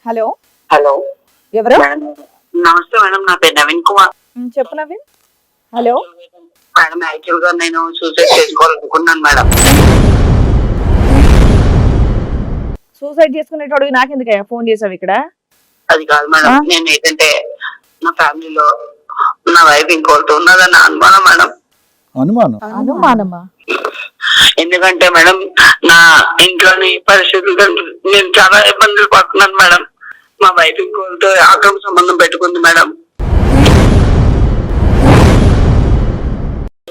Hello hello ఎవరు? Madam, నమస్తే madam. నా పేరు నవీన్ కుమార్. చెప్పు నవీన్. హలో మేడం, యాక్చువల్ గా నేను సూసైడ్ చేసుకోవాలనుకున్నాను మేడం. సూసైడ్ చేసుకునేటోడు నాకెందుకయ్యా ఫోన్ చేసావు ఇక్కడ? అది కాదు మేడం, నేను ఏంటంటే నా ఫ్యామిలీలో నా వైఫ్ ఇంకోటి ఉన్నదని అనుమానం మేడం. అనుమానమా? ఎందుకంటే మేడం, నా ఇంట్లోని పరిస్థితులతో నేను చాలా ఇబ్బందులు పడుతున్నాను మేడం. మా వైఫ్ ఇంకోటితో అక్రమ సంబంధం పెట్టుకుంది మేడం.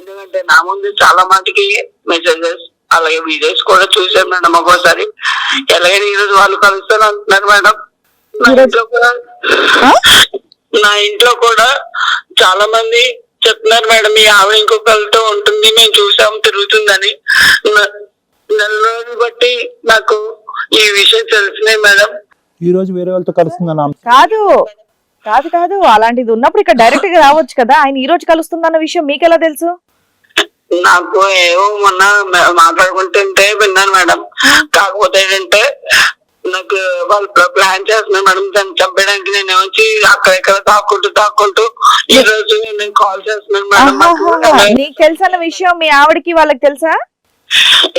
ఎందుకంటే నా ముందు చాలా మాటికి మెసేజెస్ అలాగే వీడియోస్ కూడా చూసాను మేడం. ఒక్కోసారి ఎలాగైనా ఈరోజు వాళ్ళు కలుస్తాను అంటున్నారు మేడం. నా ఇంట్లో కూడా చాలా మంది చెప్తున్నారు మేడం, మీ ఆవిడ ఇంకొకరితో ఉంటుంది, మేము చూసాం తిరుగుతుందని. నెల రోజులు బట్టి నాకు ఈ విషయం తెలిసినాయి మేడం. ఈ రోజు వేరే వాళ్ళతో కలుస్తుందన్న కాదు కాదు కాదు, అలాంటిది ఉన్నప్పుడు ఇక్కడ డైరెక్ట్ గా రావచ్చు కదా. ఆయన ఈ రోజు కలుస్తుందన్న విషయం మీకెలా తెలుసు? నాకు ఏవో మొన్న మాట్లాడుకుంటుంటే విన్నాను మేడం. కాకపోతే ఏంటంటే నాకు వాళ్ళు ప్లాన్ చేస్తున్నారు మేడం దాన్ని చంపేయడానికి. నేను వచ్చి అక్కడెక్కడ తాక్కుంటూ ఈ రోజు నేను కాల్ చేస్తున్నాను మేడం. నీకు తెలుసన్న విషయం మీ ఆవిడకి వాళ్ళకి తెలుసా?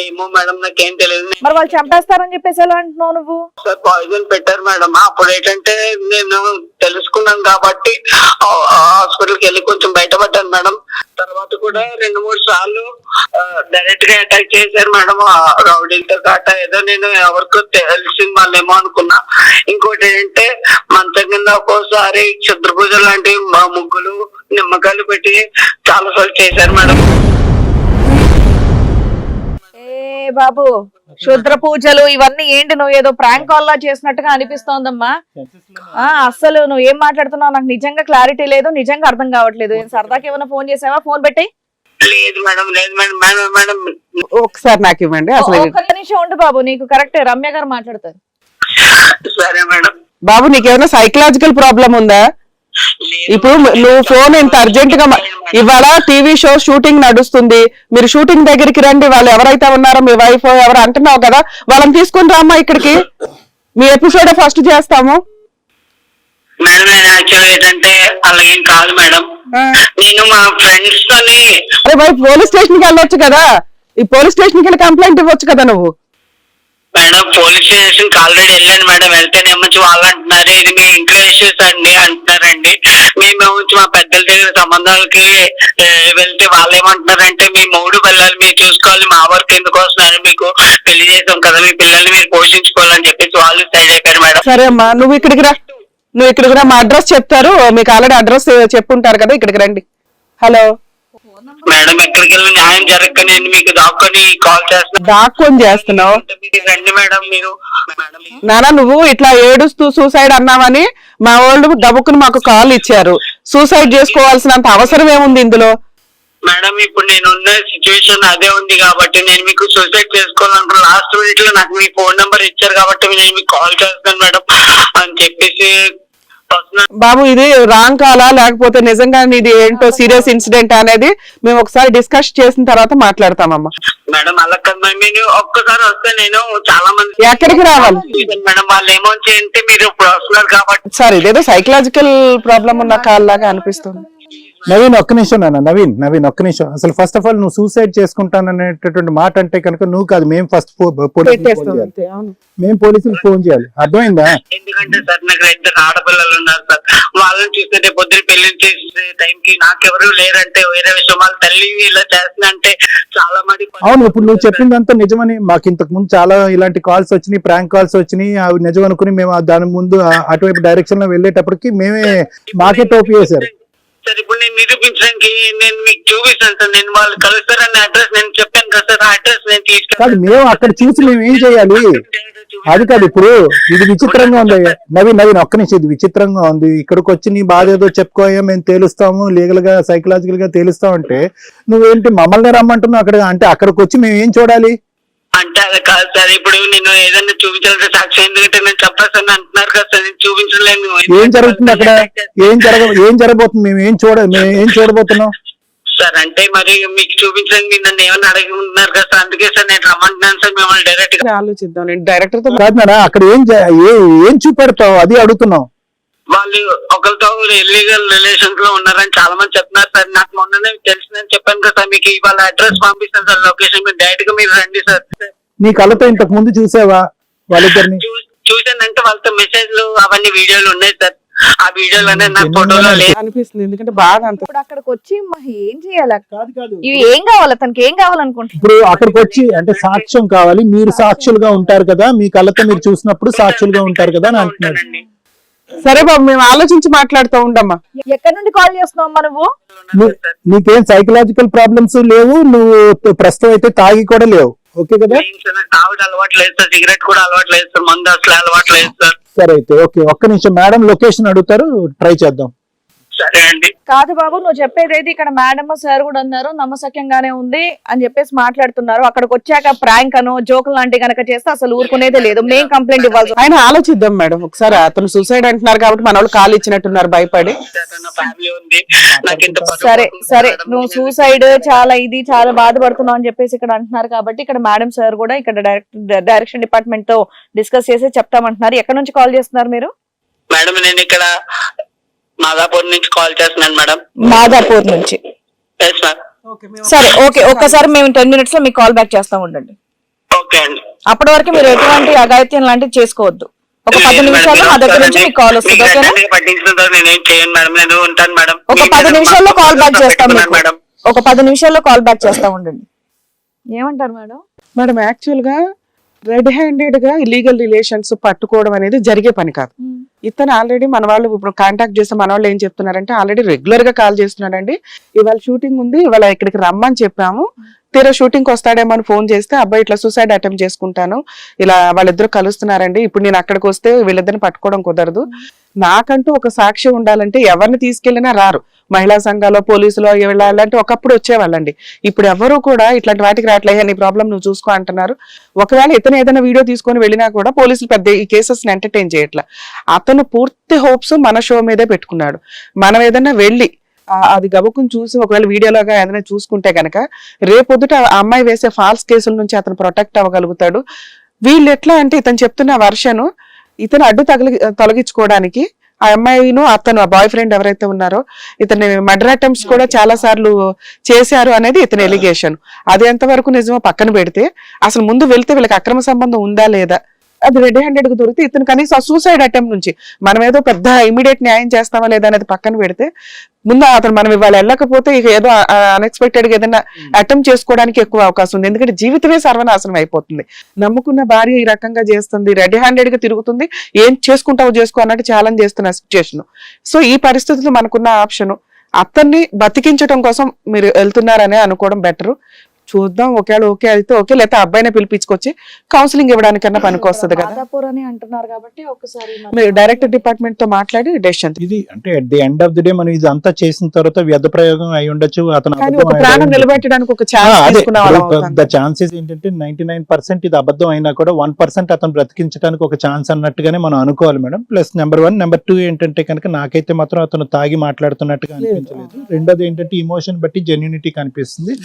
ఏమో మేడం, నాకేం తెలియదు. మరి వాళ్ళు చంపేస్తారని చెప్పేసి ఎలా అంటున్నావు నువ్వు? పాయిజన్ పెట్టారు మేడం. అప్పుడు ఏంటంటే నేను తెలుసుకున్నాను కాబట్టి హాస్పిటల్కి వెళ్ళి కొంచెం బయటపడ్డాను మేడం. తర్వాత కూడా 2-3 సార్లు డైరెక్ట్ గా అటాక్ చేశారు మేడం. రౌడీలతో కాట ఏదో నేను ఎవరికో తెలిసింది వాళ్ళేమో అనుకున్నా. ఇంకోటి ఏంటంటే మంచం కింద ఒక్కోసారి క్షుద్ర పూజ లాంటి ముగ్గులు నిమ్మకాయలు పెట్టి చాలా సార్లు చేశారు మేడం. బాబు, క్షుద్ర పూజలు ఇవన్నీ ఏంటి? నువ్వు ఏదో ప్రాంక్ కాల్ లా చేసినట్టుగా అనిపిస్తోందమ్మా. అస్సలు నువ్వు ఏం మాట్లాడుతున్నావు నాకు నిజంగా క్లారిటీ లేదు, నిజంగా అర్థం కావట్లేదు. సరదాకి ఏమైనా ఫోన్ చేసావా? ఫోన్ పెట్టి. లేదు మేడం, లేదు మేడం. మేడం మేడం ఒకసారి నాకు ఇవ్వండి. అసలు ఒక్క నిమిషం ఉండు బాబు, నీకు కరెక్టే రమ్య గారు మాట్లాడతారు. సరే మేడం. బాబు, నీకేమైనా సైకలాజికల్ ప్రాబ్లం ఉందా? ఇప్పుడు నువ్వు ఫోన్ ఇంత అర్జెంట్ గా ఇవాళ టీవీ షో షూటింగ్ నడుస్తుంది, మీరు షూటింగ్ దగ్గరికి రండి, వాళ్ళు ఎవరైతే ఉన్నారో మీ వైఫ్ ఎవరు అంటున్నావు కదా, వాళ్ళని తీసుకుని రామ్మా ఇక్కడికి. మీ ఎపిసోడ్ ఫస్ట్ చేస్తాము. మేడం నేను యాక్చువల్ ఏంటంటే అలాగేం కాదు మేడం. నేను మా ఫ్రెండ్స్ తోని అరే బాయ్, పోలీస్ స్టేషన్ కి వెళ్ళొచ్చు కదా. ఈ పోలీస్ స్టేషన్ కి వెళ్ళి కంప్లైంట్ ఇవ్వచ్చు కదా నువ్వు. మేడం పోలీస్ స్టేషన్ కి ఆల్రెడీ వెళ్ళాను మేడం. వెళ్తేనేమో వాళ్ళు అంటున్నారు ఇది మీ ఇంట్లో ఇష్యూస్ అండి అంటున్నారండి. మేము మా పెద్దల దగ్గర సంబంధాలకి వెళ్తే వాళ్ళు ఏమంటున్నారంటే మీ మూడు పిల్లలు మీరు చూసుకోవాలి, మా వర్క్ ఎందుకు వస్తున్నారు, మీకు పెళ్లి చేసాం కదా, మీ పిల్లల్ని మీరు పోషించుకోవాలని చెప్పేసి వాళ్ళు సైడ్ అయిపోయారు మేడం. సరే అమ్మా, నువ్వు ఇక్కడికి రా, మా అడ్రస్ చెప్తారు, మీకు ఆల్రెడీ అడ్రస్ చెప్పుంటారు కదా, ఇక్కడికి రండి. హలో మేడం, ఎక్కడికి వెళ్ళి న్యాయం జరగక నేను మీకు దాక్కొని చేస్తున్నావు రండి మేడం. మీరు నానా నువ్వు ఇట్లా ఏడుస్తూ సూసైడ్ అన్నావని మా వాళ్ళు దబుక్కుని మాకు కాల్ ఇచ్చారు. సూసైడ్ చేసుకోవాల్సినంత అవసరం ఏముంది ఇందులో? మేడం ఇప్పుడు నేను ఉన్న సిచ్యువేషన్ అదే ఉంది కాబట్టి నేను మీకు సూసైడ్ చేసుకోవాలనుకున్నా. లాస్ట్ మినిట్ లో నాకు మీ ఫోన్ నెంబర్ ఇచ్చారు కాబట్టి నేను మీకు కాల్ చేస్తాను మేడం అని చెప్పేసి. బాబు, ఇది రాంగ్ కాలా లేకపోతే నిజంగా ఇది ఏంటో సీరియస్ ఇన్సిడెంట్ అనేది మేము ఒకసారి డిస్కస్ చేసిన తర్వాత మాట్లాడతామమ్మా. మేడం అలా కదా, మీరు ఒక్కసారి వస్తే నేను చాలా మంది ఎక్కడికి రావాలి మేడం, వాళ్ళు ఏమో చేయంటే మీరు ఇప్పుడు వస్తున్నారు కాబట్టి. సార్ ఇదేదో సైకలాజికల్ ప్రాబ్లం ఉన్న కాల్ లాగా అనిపిస్తుంది. నవీన్ ఒక్క నిమిషం నాన్న, నవీన్ ఒక్క నిమిషం. అసలు ఫస్ట్ ఆఫ్ ఆల్ నువ్వు సూసైడ్ చేసుకుంటాననేటటువంటి మాట అంటే కనుక నువ్వు కాదు, మేము ఫస్ట్ మేము పోలీసులకు ఫోన్ చేయాలి. అర్థమైందా? ఎందుకంటే సార్ నాకు 2 ఆడపిల్లలు ఉన్నారు సార్. వాళ్ళని చూస్తుంటే పొద్దున పెళ్లి చేసే టైంకి నాకెవరు లేరంటే వేరే విషయం, వాళ్ళ తల్లి ఇలా చేస్తుందంటే చాలా మంది. అవును, ఇప్పుడు నువ్వు చెప్పిందంతా నిజమని మాకు ఇంతకు ముందు చాలా ఇలాంటి కాల్స్ వచ్చినాయి, ప్రాంక్ కాల్స్ వచ్చినాయి. అవి నిజం అనుకుని మేము దాని ముందు అటువైపు డైరెక్షన్ లో వెళ్ళేటప్పటికి మాకే టోపీ వేశారు. సార్ ఇప్పుడు నేను నిరూపించడానికి నేను మీకు చూపిస్తాను సార్. నేను వాళ్ళు కలుస్తారన్న అడ్రస్ నేను చెప్పాను కదా సార్, ఆ అడ్రస్ నేను తీసుకెళ్ళి మేము అక్కడ చూసి మేము ఏం చేయాలి? అది కాదు, ఇప్పుడు ఇది విచిత్రంగా ఉంది నవీన్ ఒక్క నిమిషం. ఇది విచిత్రంగా ఉంది. ఇక్కడికి వచ్చి నీ బాధ ఏదో చెప్పుకోయా, మేము తేలుస్తాము, లీగల్ గా సైకలాజికల్ గా తేలుస్తామంటే నువ్వేంటి మమ్మల్ని రమ్మంటున్నావు అక్కడ? అంటే అక్కడికి వచ్చి మేము ఏం చూడాలి అంటే? అది కాదు సార్, ఇప్పుడు నేను ఏదైనా చూపించాలంటే సాక్షి, ఎందుకంటే నేను చెప్పేస్తాను అంటున్నారు కదా సార్, నేను చూపించలేను. ఏం జరుగుతుంది అక్కడ? ఏం జరగబోతుంది? మేము ఏం చూడబోతున్నాం? సార్ అంటే మరి మీకు చూపించండి, మీరు నన్ను ఏమన్నా అడిగి ఉన్నారు కదా సార్, అందుకే సార్ నేను రమ్మంటున్నాను సార్ మిమ్మల్ని డైరెక్ట్ గా. ఆలోచిద్దాం, నేను డైరెక్టర్ తో కాదు మేడం, అక్కడ ఏం చూపెడతావు అది అడుగుతున్నావు. వాళ్ళు ఒకరితో ఇల్లీగల్ రిలేషన్స్ లో ఉన్నారని చాలా మంది చెప్తున్నారు సార్. నాకు మొన్ననే తెలిసిందని చెప్పాను కదా సార్, మీకు ఇవాళ అడ్రస్ పంపిస్తాను సార్, లొకేషన్ మీరు డైరెక్ట్ గా మీరు రండి సార్. నీ కళ్ళతో ఇంతకు ముందు చూసావా వాళ్ళిద్దరిని? చూసానంటే వాళ్ళతో మెసేజ్లు అవన్నీ వీడియోలు ఉన్నాయి సార్, ఆ వీడియోలోనే నాకు ఫోటోలో లేదు అనిపిస్తుంది. ఎందుకంటే బాగా అంత ఇప్పుడు అక్కడికి వచ్చి ఏం చేయాలి? కాదు ఇవి ఏం కావాలి తనకి, ఏం కావాలనుకుంటున్నా? ఇప్పుడు అక్కడికి వచ్చి అంటే సాక్ష్యం కావాలి, మీరు సాక్షులుగా ఉంటారు కదా, మీ కళ్ళతో మీరు చూసినప్పుడు సాక్షులుగా ఉంటారు కదా అని అంటున్నారు. ఉంటానండి. సరే బాబు, మేము ఆలోచించి మాట్లాడుతూ ఉండమ్మా. ఎక్కడి నుండి కాల్ చేస్తున్నావు నువ్వు? నీకేం సైకలాజికల్ ప్రాబ్లమ్స్ లేవు, నువ్వు ప్రస్తుతం అయితే తాగి కూడా లేవు, ఓకే కదా? ఏం సార్, నాకు తాగుడు అలవాటు లేదు సార్, సిగరెట్ కూడా అలవాటు లేదు సార్, మందు అసలు అలవాటు లేదు సార్. సరే అయితే ఓకే, ఒక్క నిమిషం మేడం లొకేషన్ అడుగుతారు, ట్రై చేద్దాం. సరే అండి. కాదు బాబు, నువ్వు చెప్పేది అయితే ఇక్కడ మేడం సార్ కూడా అన్నారు నమ్మసక్యంగానే ఉంది అని చెప్పేసి మాట్లాడుతున్నారు. అక్కడికి వచ్చాక ప్రాంక్ అనో జోకులు లాంటివి కనుక చేస్తే అసలు ఊరుకునేదే లేదు, మేం కంప్లైంట్ ఇవ్వాలి. ఆయన ఆలోచిద్దాం మేడం ఒకసారి. అతను సూసైడ్ అంటున్నారు కాబట్టి మన వాళ్ళు కాల్ ఇచ్చినట్టున్నారు భయపడి. ఫ్యామిలీ ఉంది నాకు ఇంత పరువు సరే పోతుంది సరే, మేడం. నువ్వు సూసైడ్ చాలా బాధపడుతున్నావు అని చెప్పేసి ఇక్కడ అంటున్నారు కాబట్టి ఇక్కడ మేడం సార్ కూడా ఇక్కడ డైరెక్షన్ డిపార్ట్మెంట్ తో డిస్కస్ చేసి చెప్తామంటున్నారు. ఎక్కడ నుంచి కాల్ చేస్తున్నారు మీరు? మేడం నేను ఇక్కడ మాదాపూర్ నుంచి కాల్ చేస్తున్నాను మేడం. మాదాపూర్ నుంచి. Yes ma'am. సరే ఓకే, ఒక్కసారి మేము 10 minutes లో మీకు కాల్ బ్యాక్ చేస్తాం, ఉండండి. ఓకే అండి. అప్పటి వరకు మీరు ఎటువంటి అఘాయిత్యం లాంటివి చేసుకోవద్దు. ఒక 10 నిమిషాల్లో మా దగ్గర నుంచి మీకు కాల్ వస్తుంది, ఓకేనా? పట్టించిన నేనేం చేయను మేడం, నేను ఉంటాను మేడం. ఒక 10 నిమిషాల్లో కాల్ బ్యాక్ చేస్తాం మీకు. మేడం ఒక 10 నిమిషాల్లో కాల్ బ్యాక్ చేస్తాం, ఉండండి. ఏమంటారు మేడం? మేడం యాక్చువల్ గా రెడ్ హ్యాండెడ్ గా ఇల్లీగల్ రిలేషన్స్ పట్టుకోవడం అనేది జరిగే పని కాదు. ఇతను ఆల్రెడీ మన వాళ్ళు ఇప్పుడు కాంటాక్ట్ చేస్తే మన వాళ్ళు ఏం చెప్తున్నారంటే ఆల్రెడీ రెగ్యులర్ గా కాల్ చేస్తున్నాడండి, ఇవాళ షూటింగ్ ఉంది, ఇవాళ ఇక్కడికి రమ్మని చెప్పాము, తీరా షూటింగ్ కి వస్తాడేమో అని ఫోన్ చేస్తే అబ్బాయి ఇట్లా సూసైడ్ అటెంప్ట్ చేసుకుంటాను, ఇలా వాళ్ళిద్దరు కలుస్తున్నారండి, ఇప్పుడు నేను అక్కడికి వస్తే వీళ్ళిద్దరిని పట్టుకోవడం కుదరదు, నాకంటూ ఒక సాక్ష్యం ఉండాలంటే ఎవరిని తీసుకెళ్లినా రారు, మహిళా సంఘాలు పోలీసులు వెళ్ళాలంటే ఒకప్పుడు వచ్చేవాళ్ళండి, ఇప్పుడు ఎవరు కూడా ఇట్లాంటి వాటికి రావట్లేదు, నీ ప్రాబ్లం నువ్వు చూసుకో అంటున్నారు. ఒకవేళ ఇతను ఏదైనా వీడియో తీసుకొని వెళ్ళినా కూడా పోలీసులు పెద్ద ఈ కేసెస్ ని ఎంటర్టైన్ చేయట్లా. అతను పూర్తి హోప్స్ మన షో మీదే పెట్టుకున్నాడు. మనం ఏదైనా వెళ్ళి అది గబుకుని చూసి ఒకవేళ వీడియోలోగా ఏదైనా చూసుకుంటే కనుక రేపొద్దుట ఆ అమ్మాయి వేసే ఫాల్స్ కేసుల నుంచి అతను ప్రొటెక్ట్ అవ్వగలుగుతాడు. వీళ్ళు ఎట్లా అంటే ఇతను చెప్తున్న వర్షను ఇతను అడ్డు తొలగించుకోవడానికి ఆ అమ్మాయిను అతను బాయ్ ఫ్రెండ్ ఎవరైతే ఉన్నారో ఇతని మర్డర్ అటెంప్ట్స్ కూడా చాలా సార్లు చేశారు అనేది ఇతని ఎలిగేషన్. అది ఎంతవరకు నిజమో పక్కన పెడితే అసలు ముందు వెళ్తే వీళ్ళకి అక్రమ సంబంధం ఉందా లేదా అది రెడ్ హ్యాండెడ్ గా దొరికితే ఇతను కనీసం ఆ సూసైడ్ అటెంప్ట్ నుంచి మనం ఏదో పెద్ద ఇమీడియట్ న్యాయం చేస్తామా లేదా అనేది పక్కన పెడితే ముందు అతను మనం ఇవాళ వెళ్ళకపోతే ఇక ఏదో అన్ఎక్స్పెక్టెడ్ గా ఏదైనా అటెంప్ట్ చేసుకోవడానికి ఎక్కువ అవకాశం ఉంది. ఎందుకంటే జీవితమే సర్వనాశనం అయిపోతుంది. నమ్ముకున్న భార్య ఈ రకంగా చేస్తుంది, రెడ్ హ్యాండెడ్ గా తిరుగుతుంది, ఏం చేసుకుంటావో చేసుకో అన్నట్టు ఛాలెంజ్ చేస్తున్న సిచ్యుయేషన్. సో ఈ పరిస్థితుల్లో మనకున్న ఆప్షన్ అతన్ని బతికించడం కోసం మీరు వెళ్తున్నారనే అనుకోవడం బెటర్. చూద్దాం, ఒకవేళ ఓకే అయితే ఓకే, లేకపోతే అబ్బాయినే పిలిపించుకొచ్చి కౌన్సిలింగ్ ఇవ్వడానికన్నా పనికి వస్తుంది కదా. మాదాపూర్ అని అంటున్నారు కాబట్టి ఒకసారి మీరు డైరెక్ట్ డిపార్ట్మెంట్ తో మాట్లాడి డెసిషన్. ఇది అంటే at the end of the day మనం ఇది అంతా చేసిన తర్వాత వ్యర్థ ప్రయోగం అయి ఉండొచ్చు. అతను కానీ ఒక ప్రాణం నిలబెట్టడానికి ఒక ఛాన్స్ తీసుకున్న వాళ్ళం అవుతాం. ద ఛాన్సెస్ ఏంటంటే 99% ఇది అబద్ధం అయినా కూడా 1% అతను బ్రతికించడానికి ఒక ఛాన్స్ అన్నట్టుగానే మనం అనుకోవాలి మేడం. ప్లస్ నెంబర్ 1, నెంబర్ 2 ఏంటంటే కనుక నాకైతే మాత్రం అతను తాగి మాట్లాడుతున్నట్టుగా అనిపించలేదు. రెండోది ఏంటంటే ఇమోషన్ బట్టి జెన్యూనిటీ కనిపిస్తుంది.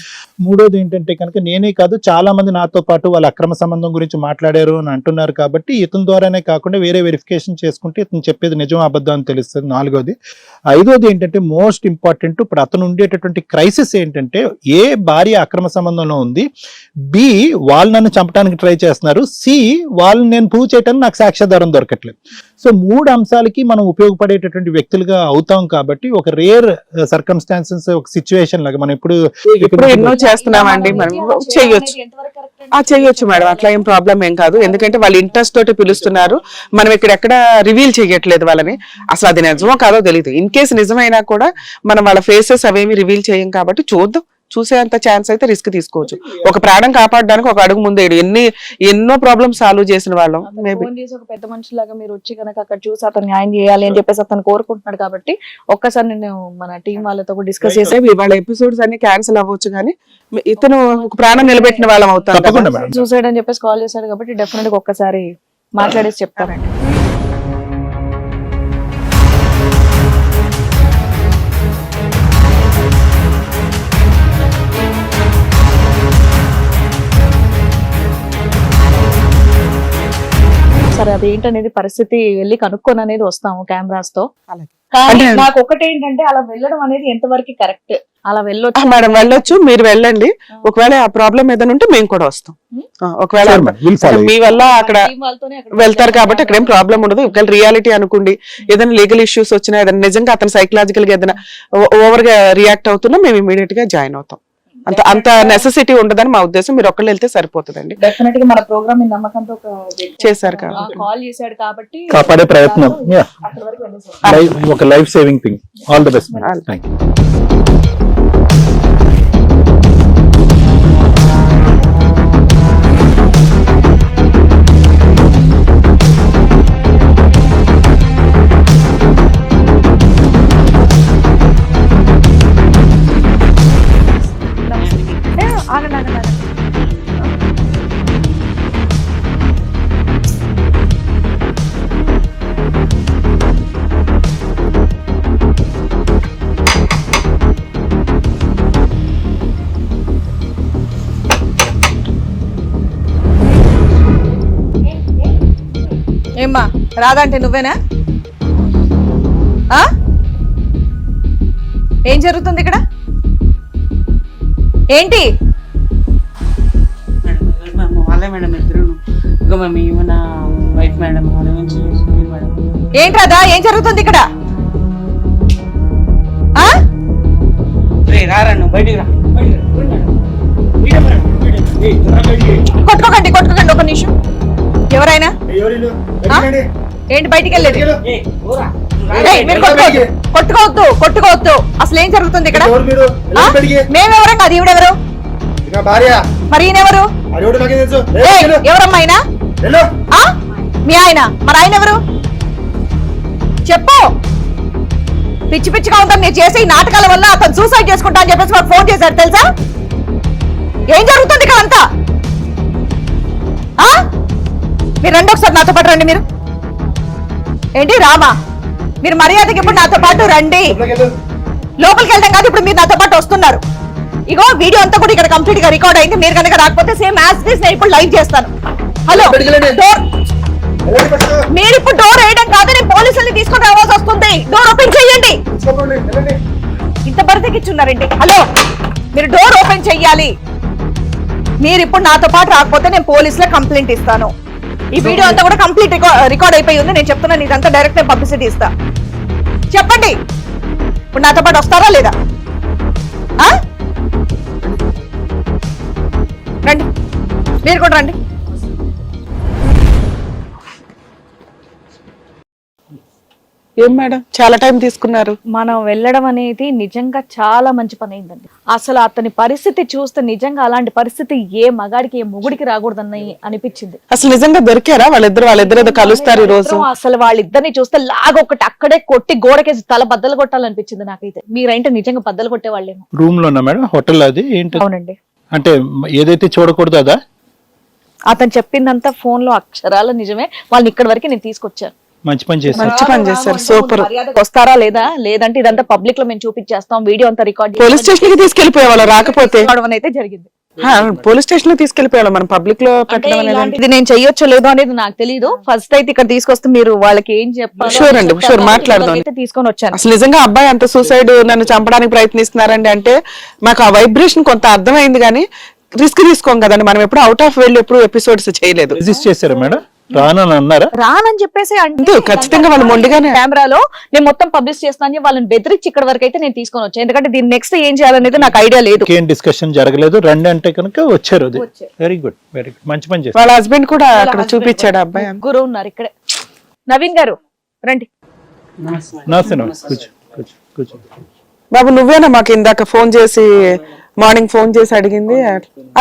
మూడోది ఏంటంటే కనుక నేనే కాదు చాలా మంది నాతో పాటు వాళ్ళ అక్రమ సంబంధం గురించి మాట్లాడారు అని అంటున్నారు కాబట్టి ఇతని ద్వారానే కాకుండా వేరే వెరిఫికేషన్ చేసుకుంటే ఇతను చెప్పేది నిజం అబద్ధం అని తెలుస్తుంది. నాలుగోది. ఐదోది ఏంటంటే మోస్ట్ ఇంపార్టెంట్, ఇప్పుడు అతను ఉండేటటువంటి క్రైసిస్ ఏంటంటే ఏ భార్య అక్రమ సంబంధంలో ఉంది, బి వాళ్ళు నన్ను చంపడానికి ట్రై చేస్తున్నారు, సి వాళ్ళని నేను ప్రూవ్ చేయడానికి నాకు సాక్ష్యాధారం దొరకట్లేదు. సో 3 అంశాలకి మనం ఉపయోగపడేటటువంటి వ్యక్తులుగా అవుతాం కాబట్టి ఒక రేర్ సర్కమ్స్టాన్సెస్ ఒక సిచ్యువేషన్ లాగా మనం ఇప్పుడు ఎన్నో చేస్తున్నామండి, మనం చెయ్యొచ్చు. చెయ్యొచ్చు మేడం, అట్లా ఏం ప్రాబ్లం ఏం కాదు. ఎందుకంటే వాళ్ళు ఇంట్రెస్ట్ తోటి పిలుస్తున్నారు, మనం ఇక్కడ ఎక్కడ రివీల్ చేయట్లేదు వాళ్ళని. అసలు అది నిజమో కాదో తెలియదు. ఇన్ కేసు నిజమైనా కూడా మనం వాళ్ళ ఫేసెస్ అవేమి రివీల్ చేయం కాబట్టి చూద్దాం. చూసేంత ఛాన్స్ అయితే రిస్క్ తీసుకోవచ్చు. ఒక ప్రాణం కాపాడడానికి ఒక అడుగు ముందే ఎన్నో ప్రాబ్లమ్స్ సాల్వ్ చేసిన వాళ్ళం. ఒక పెద్ద మనిషిలాగా మీరు వచ్చి కనుక అక్కడ చూసి అతను న్యాయం చేయాలి అని చెప్పేసి అతను కోరుకుంటున్నాడు కాబట్టి ఒక్కసారి నేను మన టీం వాళ్ళతో డిస్కస్ చేసి ఇవాళ ఎపిసోడ్స్ అన్ని క్యాన్సిల్ అవ్వచ్చు కానీ ఇతను ఒక ప్రాణం నిలబెట్టిన వాళ్ళం అవుతాం. సూసైడ్ అని చెప్పేసి కాల్ చేశాడు కాబట్టి డెఫినెట్ గా ఒక్కసారి మాట్లాడేసి చెప్తానండి. మరి అది ఏంటనేది పరిస్థితి వెళ్ళి కనుక్కొని అనేది వస్తాము కెమెరాస్ తో. అలాగే. కానీ అంటే- నాకు ఒకటి ఏంటంటే అలా వెళ్ళడం అనేది ఎంతవరకు కరెక్ట్? అలా వెళ్ళొచ్చు మేడం వెళ్ళొచ్చు, మీరు వెళ్ళండి. ఒకవేళ ఆ ప్రాబ్లం ఏదైనా ఉంటే మేము కూడా వస్తాం. ఒకవేళ Sure, madam. We'll follow you. మీ వల్ల అక్కడ team వాళ్ళతోనే అక్కడ వెళ్తారు కాబట్టి అక్కడ ఏం ప్రాబ్లం ఉండదు. ఒకవేళ రియాలిటీ అనుకోండి, ఏదైనా లీగల్ ఇష్యూస్ వచ్చినా, ఏదైనా నిజంగా అతను సైకలాజికల్ గా ఏదైనా ఓవర్ గా రియాక్ట్ అవుతున్నా మేము ఇమీడియట్ గా జాయిన్ అవుతాం. అంత నెసెసిటీ ఉండదని మా ఉద్దేశం. మీరు ఒక్కళ్ళు వెళ్తే సరిపోతుందండి. డెఫినెట్ గా మన ప్రోగ్రామ్ నమ్మకంతో చేశారు కాబట్టి. కాల్ చేశాడు కాబట్టి కాపాడే ప్రయత్నం. Yeah. అక్కడ వరకు వెళ్ళేసాం. ఒక life saving thing. All the best. Thank you. ఆగండి ఆగండి ఆగండి. ఏమ్మా రాదంటే నువ్వేనా? ఆ? ఏం జరుగుతుంది ఇక్కడ? ఏంటి? వాళ్ళే మేడం ఇద్దరు. ఇంకా మేము ఏమన్నా వైఫ్ మేడం వాళ్ళ నుంచి మేడం. ఏంట్రాదా? ఏం జరుగుతుంది ఇక్కడ? ఆ? రే రాను బయటికి రా. కొట్టుకోకండి కొట్టుకోకండి, ఒక నిమిషం. ఎవరైనా ఆ? ఏంటి బయటికి వెళ్ళేది? ఏయ్, మీరు కొట్టుకోవద్దు కొట్టుకోవద్దు కొట్టుకోవద్దు. అసలు ఏం జరుగుతుంది ఇక్కడ? ఆ? మేమెవరం కాదు, ఈవిడెవరు? మరి ఈయనెవరు? ఏయ్, ఎవరమ్మా ఆయన? ఆ? మీ ఆయన? మరి ఆయన ఎవరు? చెప్పు. పిచ్చి పిచ్చిగా ఉంటాను నేను చేసే ఈ నాటకాల వల్ల అతను సూసైడ్ చేసుకుంటా అని చెప్పేసి మాకు ఫోన్ చేశారు తెలుసా? ఏం జరుగుతుంది ఇక్కడ అంతా? ఆ? మీరు రండి ఒకసారి నాతో పాటు రండి. మీరు ఏంటి రామా? మీరు మర్యాదకి ఇప్పుడు నాతో పాటు రండి. లోపలికి వెళ్ళడం కాదు, ఇప్పుడు మీరు నాతో పాటు వస్తున్నారు. ఇగో వీడియో అంతా కూడా ఇక్కడ కంప్లీట్ గా రికార్డ్ అయింది. మీరు కనుక రాకపోతే సేమ్ యాజ్ దిస్ నేను ఇప్పుడు లైవ్ చేస్తాను. హలో, డోర్ మీరు ఇప్పుడు డోర్ వేయడం కాదు, నేను పోలీసుల్ని తీసుకొని రావాల్సి వస్తుంది. డోర్ ఓపెన్ చేయండి. ఇంత బరితెకిచ్చున్నారండి. హలో, మీరు డోర్ ఓపెన్ చెయ్యాలి. మీరు ఇప్పుడు నాతో పాటు రాకపోతే నేను పోలీసులో కంప్లైంట్ ఇస్తాను. ఈ వీడియో అంతా కూడా కంప్లీట్ రికార్డ్ అయిపోయి ఉంది. నేను చెప్తున్నాను, ఇదంతా డైరెక్ట్ నేను పబ్లిసిటీ ఇస్తా. చెప్పండి, ఇప్పుడు నాతో పాటు వస్తారా లేదా? ఆ? రండి, మీరు కూడా రండి. ఏం మేడం చాలా టైం తీసుకున్నారు? మనం వెళ్ళడం అనేది నిజంగా చాలా మంచి పని అయిందండి. అసలు అతని పరిస్థితి చూస్తే నిజంగా అలాంటి పరిస్థితి ఏ మగాడికి ఏ మొగుడికి రాకూడదని అనిపించింది. అసలు నిజంగా దొరికారా వాళ్ళిద్దరు ఏదో కలుస్తారు ఈ రోజు? అసలు వాళ్ళిద్దరిని చూస్తే లాగొకటి అక్కడే కొట్టి గోడకేసి తల బద్దలు కొట్టాలనిపించింది నాకైతే. మీరైతే నిజంగా బద్దలు కొట్టే వాళ్ళేమో. రూమ్ లోనా మేడం? హోటల్ అది ఏంటి? అవునండి. అంటే ఏదైతే చూడకూడదు అదా? అతను చెప్పిందంతా ఫోన్ లో అక్షరాల నిజమే. వాళ్ళని ఇక్కడి వరకు నేను తీసుకొచ్చాను. మంచి పని చేశారు. మంచి పని చేశారు, సూపర్. వస్తారా లేదా? లేదంటే ఇదంతా పబ్లిక్ లో మేము చూపించేస్తాం, వీడియో అంతా రికార్డ్ పోలీస్ స్టేషన్ కి తీసుకెళ్లిపోయేవాళ్ళు రాకపోతే. అయితే జరిగింది. పోలీస్ స్టేషన్ లో తీసుకెళ్లిపోయేవాళ్ళు, మనం పబ్లిక్ లో పెట్టడం అనేది. ఇది నేను చెయ్యొచ్చో లేదో అనేది నాకు తెలియదు. ఫస్ట్ అయితే ఇక్కడ తీసుకొస్తే మీరు వాళ్ళకి ఏం చెప్పాలి? షూర్ అండి, షూర్ మాట్లాడదాం. తీసుకొని వచ్చాను. అసలు నిజంగా అబ్బాయి అంత సూసైడ్ నన్ను చంపడానికి ప్రయత్నిస్తున్నారండి అంటే మాకు ఆ వైబ్రేషన్ కొంత అర్థమైంది. కానీ రిస్క్ తీసుకోం కదండి మనం. ఎప్పుడు అవుట్ ఆఫ్ వెళ్ళి ఎప్పుడు ఎపిసోడ్స్ చేయలేదు. రిజిస్ట్ చేశారా మేడం? రానని అన్నారా? రానని చెప్పేసి అంటే ఖచ్చితంగా వాళ్ళు మొండిగానే కెమెరాలో నేను మొత్తం పబ్లిష్ చేస్తాను వాళ్ళని బెదిరించి ఇక్కడ వరకు అయితే నేను తీసుకొని వచ్చాను. ఎందుకంటే దీని నెక్స్ట్ ఏం చేయాలనేది నాకు ఐడియా లేదు. ఏం డిస్కషన్ జరగలేదు. రండి అంటే కనుక వచ్చారు. అది వెరీ గుడ్, వెరీ గుడ్. మంచి పని చేశారు. వాళ్ళ హస్బెండ్ కూడా అక్కడ చూపించాడు అబ్బాయి. ముగ్గురు ఉన్నారు ఇక్కడే. నవీన్ గారు రండి. నమస్తే. కూర్చో కూర్చో కూర్చో. బాబు నువ్వేనా మాకు ఇందాక ఫోన్ చేసి మార్నింగ్ ఫోన్ చేసి అడిగింది?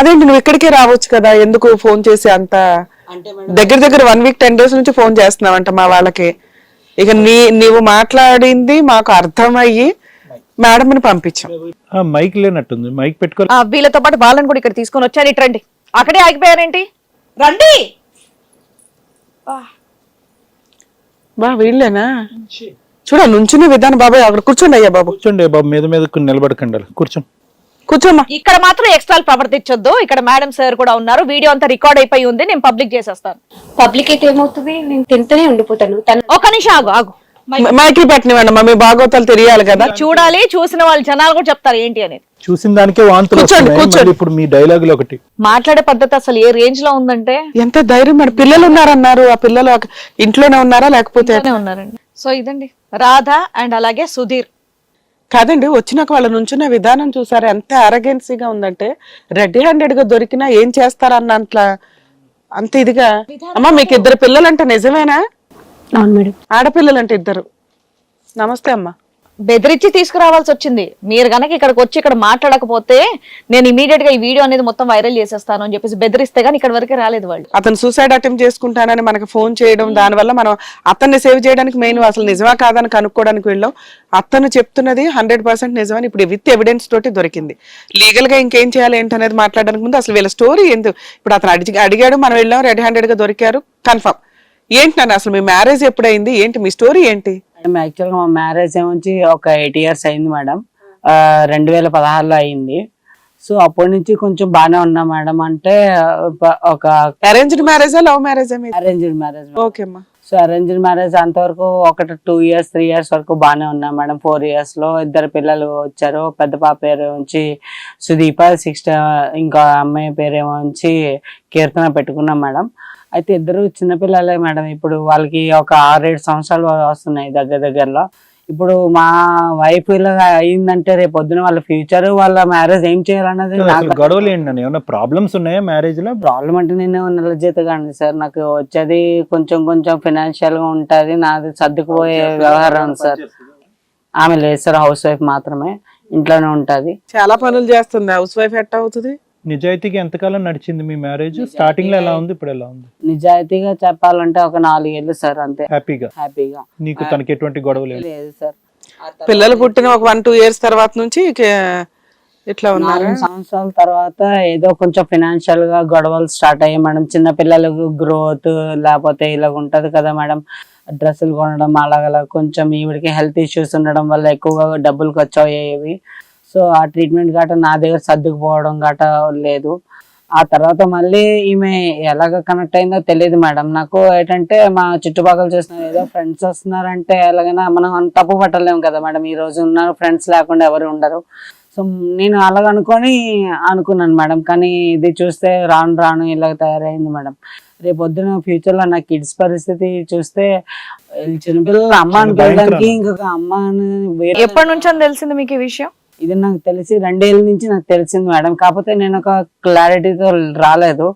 అదేంటి నువ్వు ఇక్కడికే రావచ్చు కదా, ఎందుకు ఫోన్ చేసి అంత దగ్గర 1 week 10 days నుంచి ఫోన్ చేస్తున్నావంట మా వాళ్ళకి. ఇక నీవు మాట్లాడింది మాకు అర్థమయ్యి మేడం ని పంపించాం. మైక్ లేనట్టుంది, మైక్ పెట్టుకోవాలి. వీళ్ళతో పాటు వాళ్ళని కూడా ఇక్కడ తీసుకొని వచ్చాను. ఇటు రండి. అక్కడే ఆగిపోయారేంటి? రండి. బా వీళ్ళేనా? చూడ నుంచునే విధానం. బాబాయ్ అక్కడ కూర్చోండి. అయ్యా బాబు కూర్చోండి బాబు. మీద మీద నిలబడకండి, కూర్చోండి. కూర్చోమ్మా. ఇక్కడ మాత్రం ఎక్స్ట్రా ప్రవర్తించొద్దు. ఇక్కడ మేడం సార్ కూడా ఉన్నారు, వీడియో అంతా రికార్డ్ అయిపోయి ఉంది, నేను పబ్లిక్ చేసేస్తాను. పబ్లిక్ అయితే ఏమవుతుంది, నేను తింటూనే ఉండిపోతాను. ఒక నిమిషం ఆగు ఆగు. మైకి పెట్టనివ్వండి, మీ భాగవతాలు తెలియాలి కదా. చూడాలి, చూసిన వాళ్ళు జనాలు కూడా చెప్తారు ఏంటి అనేది. చూసిన దానికే వాంతులు వస్తున్నాయి. మళ్ళీ ఇప్పుడు మీ డైలాగులు ఒకటి. మాట్లాడే పద్ధతి అసలు ఏ రేంజ్ లో ఉందంటే. ఎంత ధైర్యం మేడం. పిల్లలు ఉన్నారన్నారు, ఆ పిల్లలు ఇంట్లోనే ఉన్నారా లేకపోతే ఉన్నారండి. సో ఇదండి రాధ అండ్ అలాగే సుధీర్. కాదండి, వచ్చినాక వాళ్ళ నుంచున్న విధానం చూసారా ఎంత అరగెన్సీగా ఉందంటే, రెడ్ హ్యాండెడ్ గా దొరికినా ఏం చేస్తారన్న అంత ఇదిగా. అమ్మా మీకు 2 పిల్లలంటే నిజమేనా? అవును మేడం. ఆడపిల్లలంటే 2. నమస్తే అమ్మా. బెదిరించి తీసుకురావాల్సి వచ్చింది. మీరు గనక ఇక్కడికి వచ్చి ఇక్కడ మాట్లాడకపోతే నేను ఇమీడియట్ గా ఈ వీడియో అనేది మొత్తం వైరల్ చేసేస్తాను అని చెప్పేసి బెదిరిస్తే గానీ ఇక్కడ వరకే రాలేదు వాళ్ళు. అతను సూసైడ్ అటెంప్ట్ చేసుకుంటానని మనకు ఫోన్ చేయడం, దానివల్ల మనం అతన్ని సేవ్ చేయడానికి మెయిన్ అసలు నిజమా కాదని కనుక్కోవడానికి వెళ్ళాం. అతను చెప్తున్నది 100% నిజమని ఇప్పుడు విత్ ఎవిడెన్స్ తోటి దొరికింది. లీగల్ గా ఇంకేం చేయాలి ఏంటనేది మాట్లాడడానికి ముందు అసలు వీళ్ళ స్టోరీ ఎందుకు. ఇప్పుడు అతను అడిగాడు, మనం వెళ్ళాం, రెడ్ హ్యాండెడ్ గా దొరికారు, కన్ఫర్మ్. ఏంటి నన్ను అసలు మీ మ్యారేజ్ ఎప్పుడైంది, ఏంటి మీ స్టోరీ ఏంటి? యాక్చువల్ గా మా మ్యారేజ్ ఏమొచ్చి ఒక 8 years అయింది మేడం. 2016లో అయింది. సో అప్పటి నుంచి కొంచెం బాగానే ఉన్నా మేడం. అంటే ఒక అరేంజ్డ్ మ్యారేజా లవ్ మ్యారేజా? Arranged marriage. ఓకే అమ్మా. సో అరేంజ్డ్ మ్యారేజ్ అంతవరకు 2 years 3 years వరకు బాగానే ఉన్నా మేడం. 4 years లో 2 పిల్లలు వచ్చారు. పెద్ద పాప పేరు వచ్చి సుదీప, 6 ఇంకా అమ్మాయి పేరు ఏమో వచ్చి కీర్తన పెట్టుకున్నాం మేడం. అయితే 2 చిన్నపిల్లలే మేడం. ఇప్పుడు వాళ్ళకి ఒక 6-7 సంవత్సరాలు వస్తున్నాయి దగ్గరలో. ఇప్పుడు మా వైఫ్ ఇలా అయిందంటే రేపు పొద్దున వాళ్ళ ఫ్యూచర్, వాళ్ళ మ్యారేజ్ ఏం చేయాలన్నది గొడవలు ఏంటండి? ఏమన్నా ప్రాబ్లమ్స్ ఉన్నాయా మ్యారేజ్ లో? ప్రాబ్లం అంటే నేను నెల జీతగాండి సార్. నాకు వచ్చేది కొంచెం ఫైనాన్షియల్ గా ఉంటది, నాది సర్దుకుపోయే వ్యవహారం సార్. ఆమె లేదు సార్, హౌస్ వైఫ్ మాత్రమే, ఇంట్లోనే ఉంటది. చాలా పనులు చేస్తుంది. హౌస్ వైఫ్ ఎట్ట అవుతుంది? నిజాయితీగా ఎంతకాలం నడిచింది మీ మ్యారేజ్? స్టార్టింగ్ లో ఎలా ఉంది, ఇప్పుడు ఎలా ఉంది? నిజాయితీగా చెప్పాలంటే ఒక 4 ఏళ్ళు సార్, అంతే. హ్యాపీగా నీకు తనకి ఎటువంటి గొడవ లేదు? లేదు సార్. పిల్లలు పుట్టిన ఒక 1-2 years తర్వాత నుంచి ఇట్లా ఉన్నారు. 4 సంవత్సరాల తర్వాత ఏదో కొంచెం ఫైనాన్షియల్ గా గొడవలు స్టార్ట్ అయ్యాయి మేడం. చిన్న పిల్లలకు గ్రోత్ లేకపోతే ఇలా ఉంటది కదా మేడం, డ్రెస్సులు కొనడం అలాగలా కొంచెం ఈవిడికి హెల్త్ ఇష్యూస్ ఉండడం వల్ల ఎక్కువగా డబ్బులు ఖర్చు అయ్యేవి. సో ఆ ట్రీట్మెంట్ గట్రా నా దగ్గర సర్దుకుపోవడం గట్రా లేదు. ఆ తర్వాత మళ్ళీ ఈమె ఎలాగ కనెక్ట్ అయిందో తెలియదు మేడం. నాకు ఏంటంటే మా చుట్టుపక్కల చూసిన ఏదో ఫ్రెండ్స్ వస్తున్నారంటే ఎలాగైనా మనం తప్పు పట్టలేము కదా మేడం. ఈ రోజు ఉన్నారు, ఫ్రెండ్స్ లేకుండా ఎవరు ఉండరు. సో నేను అలాగ అనుకున్నాను మేడం. కానీ ఇది చూస్తే రాను ఇలాగ తయారైంది మేడం. రేపు పొద్దున ఫ్యూచర్ లో నా కిడ్స్ పరిస్థితి చూస్తే చిన్నపిల్లల అమ్మ అనుకోవడానికి ఇంకొక అమ్మ ఎప్పటి నుంచి అని తెలిసింది మీకు ఈ విషయం? ఇది నాకు తెలిసి 2 ఏళ్ళ నుంచి నాకు తెలిసింది మేడం. కాకపోతే నేను ఒక క్లారిటీతో రాలేదు.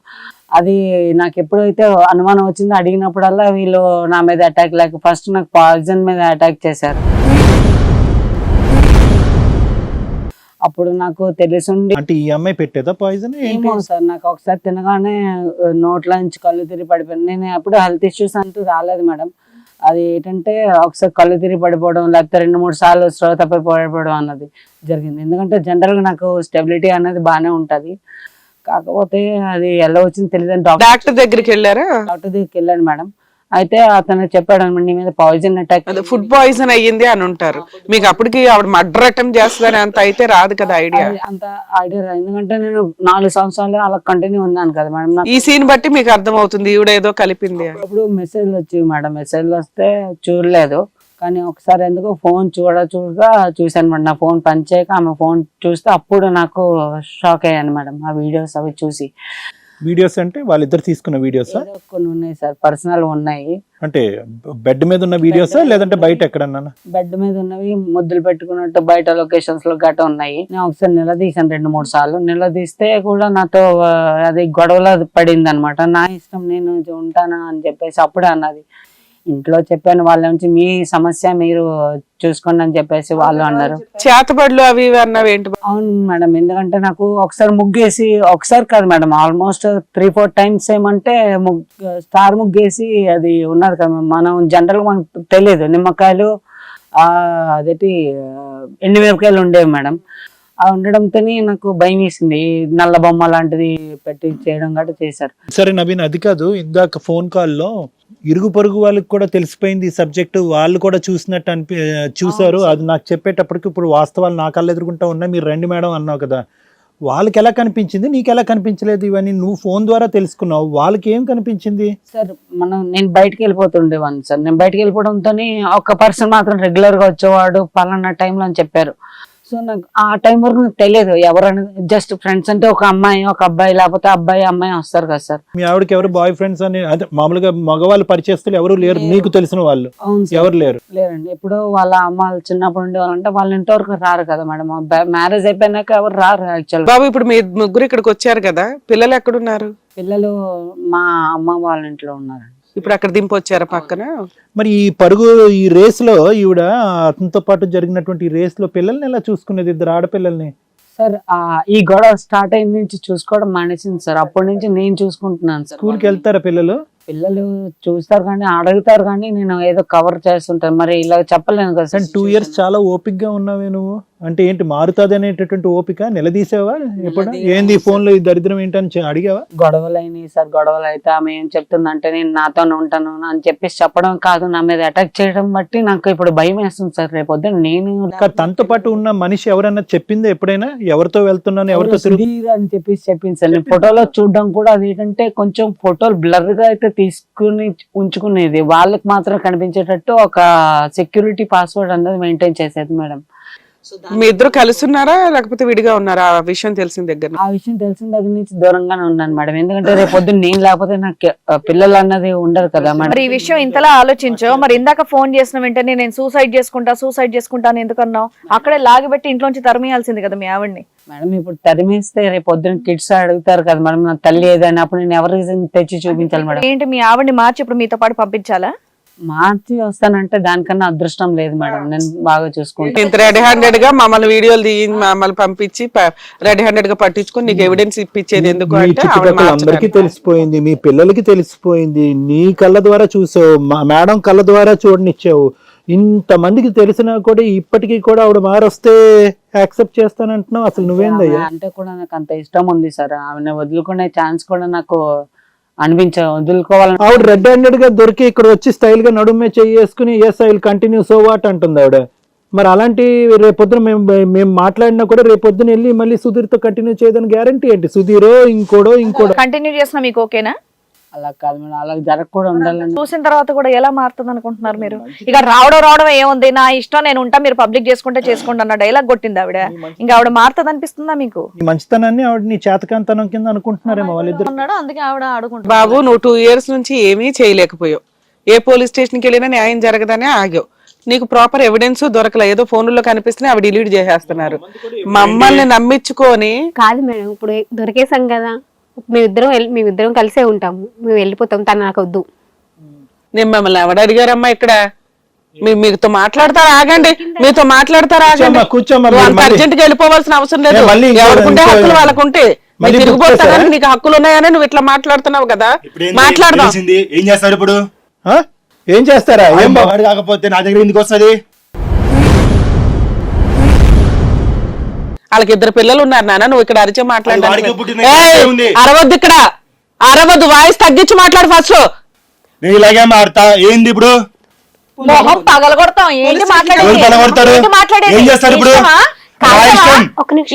అది నాకు ఎప్పుడైతే అనుమానం వచ్చిందో అడిగినప్పుడల్లా వీళ్ళు నా మీద అటాక్ ఫస్ట్ నాకు పాయిజన్ మీద అటాక్ చేశారు. అప్పుడు నాకు తెలిసింది. అంటే ఈ అమ్మాయి పెట్టేదా పాయిజన్? ఏమో సార్, నాకు ఒకసారి తినగానే నోట్ల నుంచి కళ్ళు తిరిగి పడిపోయింది. నేను ఎప్పుడు హెల్త్ ఇష్యూస్ అంటూ రాలేదు మేడం. అది ఏంటంటే ఒకసారి కళ్ళు తిరిగి పడిపోవడం, లేకపోతే 2-3 సార్లు స్లో తప్పి పడిపోవడం అన్నది జరిగింది. ఎందుకంటే జనరల్ గా నాకు స్టెబిలిటీ అనేది బాగానే ఉంటది. కాకపోతే అది ఎలా వచ్చింది తెలియదు. డాక్టర్ దగ్గరికి వెళ్ళారా? డాక్టర్ దగ్గరికి వెళ్ళాను మేడం. అయితే అతను చెప్పాడు అనమాట, నీ మీద పాయిజన్ అటాక్, ఫుడ్ పాయిజన్ అయ్యింది అని ఉంటారు. మీకు అప్పటికి ఆవిడ మర్డర్ అటెంప్ట్ చేస్తుందని అంత అయితే రాదు కదా ఐడియా? అంత ఐడియా రాదు. ఎందుకంటే నేను 4 సంవత్సరాలు అలా కంటిన్యూ ఉన్నాను కదా మేడం. ఈ సీన్ బట్టి మీకు అర్థం అవుతుంది ఈవిడ ఏదో కలిపింది. అప్పుడు మెసేజ్లు వచ్చి మేడం, మెసేజ్లు వస్తే చూడలేదు. కానీ ఒకసారి ఎందుకు ఫోన్ చూసాను మేడం. నా ఫోన్ పనిచేయక ఆమె ఫోన్ చూస్తే అప్పుడు నాకు షాక్ అయ్యాను మేడం. ఆ వీడియోస్ అవి చూసి. వీడియోస్ అంటే వాళ్ళిద్దరు తీసుకున్న వీడియోస్? కొన్ని ఉన్నాయి సార్, పర్సనల్ ఉన్నాయి. అంటే బెడ్ మీద ఉన్న వీడియోస్ లేదంటే బయట ఎక్కడన్నా? బెడ్ మీద ఉన్నవి, ముద్దులు పెట్టుకున్నట్టు బయట లొకేషన్స్ లో గట్ట ఉన్నాయి. నేను ఒకసారి నిలదీసాను 2-3 సార్లు. నిలదీస్తే కూడా నాతో అది గొడవలో పడింది అనమాట. నా ఇష్టం, నేను ఉంటానా అని చెప్పేసి అప్పుడే అన్నది. ఇంట్లో చెప్పాను, వాళ్ళ నుంచి మీ సమస్య మీరు చూసుకోండి అని చెప్పేసి వాళ్ళు అన్నారు. చేతబడులు అవి అన్నవి ఏంటి? అవును మేడం, ఎందుకంటే నాకు ఒకసారి ముగ్గేసి, ఒకసారి కాదు మేడం, ఆల్మోస్ట్ 3-4 times ఏమంటే స్టార్ ముగ్గేసి అది ఉన్నది కదా. మనం జనరల్ గా మనకు తెలియదు, నిమ్మకాయలు అదేంటి ఎండుమిరపకాయలు ఉండేవి మేడం. అవి ఉండడంతో నాకు భయం వేసింది. నల్ల బొమ్మ లాంటిది పెట్టి చేయడం గట్రా చేశారు. సరే నవీన్, అది కాదు, ఇందాక ఫోన్ కాల్లో ఇరుగు పొరుగు వాళ్ళకి కూడా తెలిసిపోయింది ఈ సబ్జెక్ట్, వాళ్ళు కూడా చూసినట్టు చూసారు. అది నాకు చెప్పేటప్పటికి ఇప్పుడు వాస్తవాలు నా కళ్ళు ఎదుర్కొంటా ఉన్నాయి. మీరు రండి మేడం అన్నావు కదా, వాళ్ళకి ఎలా కనిపించింది, నీకు ఎలా కనిపించలేదు? ఇవన్నీ నువ్వు ఫోన్ ద్వారా తెలుసుకున్నావు, వాళ్ళకి ఏం కనిపించింది? సార్ నేను బయటకు వెళ్ళిపోతుండేవాడిని సార్. నేను బయటకు వెళ్ళిపోవడంతో ఒక పర్సన్ మాత్రం రెగ్యులర్ గా వచ్చేవాడు పలానా టైంలో అని చెప్పారు. సో నాకు ఆ టైం వరకు నాకు తెలియదు ఎవరైనా, జస్ట్ ఫ్రెండ్స్ అంటే ఒక అమ్మాయి ఒక అబ్బాయి, లేకపోతే అబ్బాయి అమ్మాయి వస్తారు కదా సార్. మీ ఆవిడకి ఎవరు బాయ్ ఫ్రెండ్స్ అని, అదే మామూలుగా మగవాళ్ళు పరిచయస్తులు ఎవరు లేరు నీకు తెలిసిన వాళ్ళు? అవును సార్. ఎవరు లేరు? లేరండి. ఇప్పుడు వాళ్ళ అమ్మ చిన్నప్పుడు ఉండేవాళ్ళంటే వాళ్ళ ఇంతవరకు రారు కదా మేడం. మ్యారేజ్ అయిపోయినాక ఎవరు రారు యాక్చువల్. బాబు ఇప్పుడు మీ ముగ్గురు ఇక్కడికి వచ్చారు కదా, పిల్లలు ఎక్కడున్నారు? పిల్లలు మా అమ్మ వాళ్ళ ఇంట్లో ఉన్నారండి. ఇప్పుడు అక్కడ దింపి వచ్చారా పక్కన? మరి ఈ పరుగు ఈ రేస్ లో ఈవిడ అతనితో పాటు జరిగినటువంటి ఈ రేస్ లో పిల్లల్ని ఎలా చూసుకునేది, ఇద్దరు ఆడపిల్లల్ని? సార్ ఈ గొడవ స్టార్ట్ అయిన నుంచి చూసుకోవడం మానేసింది సార్. అప్పటి నుంచి నేను చూసుకుంటున్నాను సార్. స్కూల్కి వెళ్తారా పిల్లలు? పిల్లలు చూస్తారు కానీ అడుగుతారు కానీ నేను ఏదో కవర్ చేస్తుంటాను. మరి ఇలా చెప్పలేను కదా సార్. 2 years చాలా ఓపిక్ గా ఉన్నావే నువ్వు. అంటే ఏంటి మారుతుంది అనేటటువంటి ఓపిక నిలదీసావా ఎప్పుడు? ఏంది ఈ ఫోన్ లో ఈ దరిద్రం ఏంటని అడిగావా? గొడవలు అయినాయి సార్. గొడవలు అయితే ఆమె ఏం చెప్తుందంటే నేను నాతోనే ఉంటాను అని చెప్పేసి చెప్పడం కాదు, నా మీద అటాక్ చేయడం బట్టి నాకు ఇప్పుడు భయం వేస్తుంది సార్. రేపొద్దు నేను తనతో పాటు ఉన్న మనిషి ఎవరన్నా చెప్పిందా ఎప్పుడైనా ఎవరితో వెళ్తున్నాను ఎవరితో సుధీర్ అని చెప్పేసి చెప్పింది సార్. నేను ఫోటోలో చూడడం కూడా అది ఏంటంటే కొంచెం ఫోటోలు బ్లర్ గా అయితే తీసుకుని ఉంచుకునేది, వాళ్ళకి మాత్రం కనిపించేటట్టు ఒక సెక్యూరిటీ పాస్వర్డ్ అనేది మెయింటైన్ చేసేది మేడం. మీ ఇద్దరు కలిసి ఉన్నారా లేకపోతే విడిగా ఉన్నారా? ఆ విషయం తెలిసిన దగ్గర నుంచి దూరంగానే ఉన్నాను మేడం. ఎందుకంటే రేపు పొద్దున్న నేను లేకపోతే నాకు పిల్లలు అన్నది ఉండదు కదా మేడం. మరి ఈ విషయం ఇంతలా ఆలోచించో, మరి ఇందాక ఫోన్ చేసిన వెంటనే నేను సూసైడ్ చేసుకుంటా అని ఎందుకన్నావు? అక్కడే లాగిపెట్టి ఇంట్లోంచి తరిమేయాల్సింది కదా మీ ఆవిడ్ని. మేడం ఇప్పుడు తరిమేస్తే రేపు పొద్దున్న కిడ్స్ అడుగుతారు కదా మేడం, నా తల్లి ఏదైనా, అప్పుడు నేను ఎవరి తెచ్చి చూపించాలి మేడం. ఏంటి మీ ఆవిడ్ని మార్చి ఇప్పుడు మీతో పాటు పంపించాలా? మార్చి వస్తానంటే దానికన్నా అదృష్టం లేదు మేడం. నేను బాగా చూసుకుంటాను. ఇంత రెడీ హ్యాండెడ్ గా మమ్మల్ని వీడియోలు తీయి మమ్మల్ని పంపించి రెడీ హ్యాండెడ్ గా పట్టించుకొని నీకు ఎవిడెన్స్ ఇప్పించేది ఎందుకు మీ అంటే చుట్టుపక్కల అందరికీ తెలిసిపోయింది, మీ పిల్లలకి తెలిసిపోయింది, నీ కళ్ళ ద్వారా చూసావు, మేడం కళ్ళ ద్వారా చూడనిచ్చావు. ఇంత మందికి తెలిసినా కూడా ఇప్పటికీ కూడా ఆవిడ మారొస్తే యాక్సెప్ట్ చేస్తానంటున్నావు. అసలు నువ్వేందయ్యా? అంటే కూడా నాకు అంత ఇష్టం ఉంది సార్. ఆమెను వదులుకునే ఛాన్స్ కూడా నాకు వదులుకోవాలని. ఆవిడ రెడ్ హ్యాండెడ్ గా దొరికి ఇక్కడ వచ్చి స్టైల్ గా నడుమే చేసుకుని yes I will continue so what అంటుంది ఆవిడ. మరి అలాంటి రేపొద్దున మేము మాట్లాడినా కూడా రేపొద్దున వెళ్ళి మళ్ళీ సుధీర్ తో కంటిన్యూ చేయదని గ్యారంటీ ఏంటి? సుధీరో ఇంకోడో కంటిన్యూ చేసినా మీకు ఓకేనా? అలా కాదు మేడం, అలా జరగకుండా ఉండాలని. చూసిన తర్వాత కూడా ఎలా మారుతుంది అనుకుంటున్నారు మీరు? ఇక రావడం ఏముంది, నా ఇష్టం నేను ఉంటా, మీరు పబ్లిక్ చేసుకోండి అన్న డైలాగ్ కొట్టింది ఆవిడ. ఇంకా ఆవిడ మారుతుంది అనిపిస్తుందా మీకు? ఈ మంచితనాన్ని ఆవిడ నీ చేతకాంతనం కింద అనుకుంటున్నారేమో వాళ్ళిద్దరు. అందుకే ఆవిడ అడుగుంటుంది. బాబు నువ్వు 2 years నుంచి ఏమీ చేయలేకపోయావు, ఏ పోలీస్ స్టేషన్కి వెళ్ళినా న్యాయం జరగదనే ఆగావు. నీకు ప్రాపర్ ఎవిడెన్స్ దొరకలే, ఏదో ఫోన్లో కనిపిస్తున్నాయి అవి డిలీట్ చేసేస్తున్నారు. మమ్మల్ని నమ్మించుకొని కాదు మేడం, ఇప్పుడు దొరికేసాం కదా, మేమిద్దరం కలిసే ఉంటాము, మేము వెళ్ళిపోతాం, తను నాకు వద్దు. నేను మమ్మల్ని ఎవడు అడిగారమ్మా ఇక్కడ? మీతో మాట్లాడతారా? ఆగండి, మీతో మాట్లాడతారా? ఆగండి. అర్జెంట్ గా వెళ్ళిపోవాల్సిన అవసరం లేదు. ఎవరికుంటే హక్కులు వాళ్ళకుంటే తిరిగిపోతారని నీకు హక్కులు ఉన్నాయని నువ్వు ఇట్లా మాట్లాడుతున్నావు కదా. మాట్లాడదాం. ఏం చేస్తారు ఇప్పుడు? ఏం చేస్తారా? ఏం కాకపోతే నా దగ్గర ఎందుకు వస్తుంది? వాళ్ళకి 2 పిల్లలు ఉన్నారు నాన్న, నువ్వు ఇక్కడ అరిచే మాట్లాడడానికి అరవద్దు, ఇక్కడ అరవద్దు, వాయిస్ తగ్గించి మాట్లాడు ఫస్ట్. నేను ఇలాగే మారుతా. ఏంది ఇప్పుడు? మొహం పగలగొడతాం. ఏంటి పగలగొడతారు? ఏం చేస్తారు ఇప్పుడు?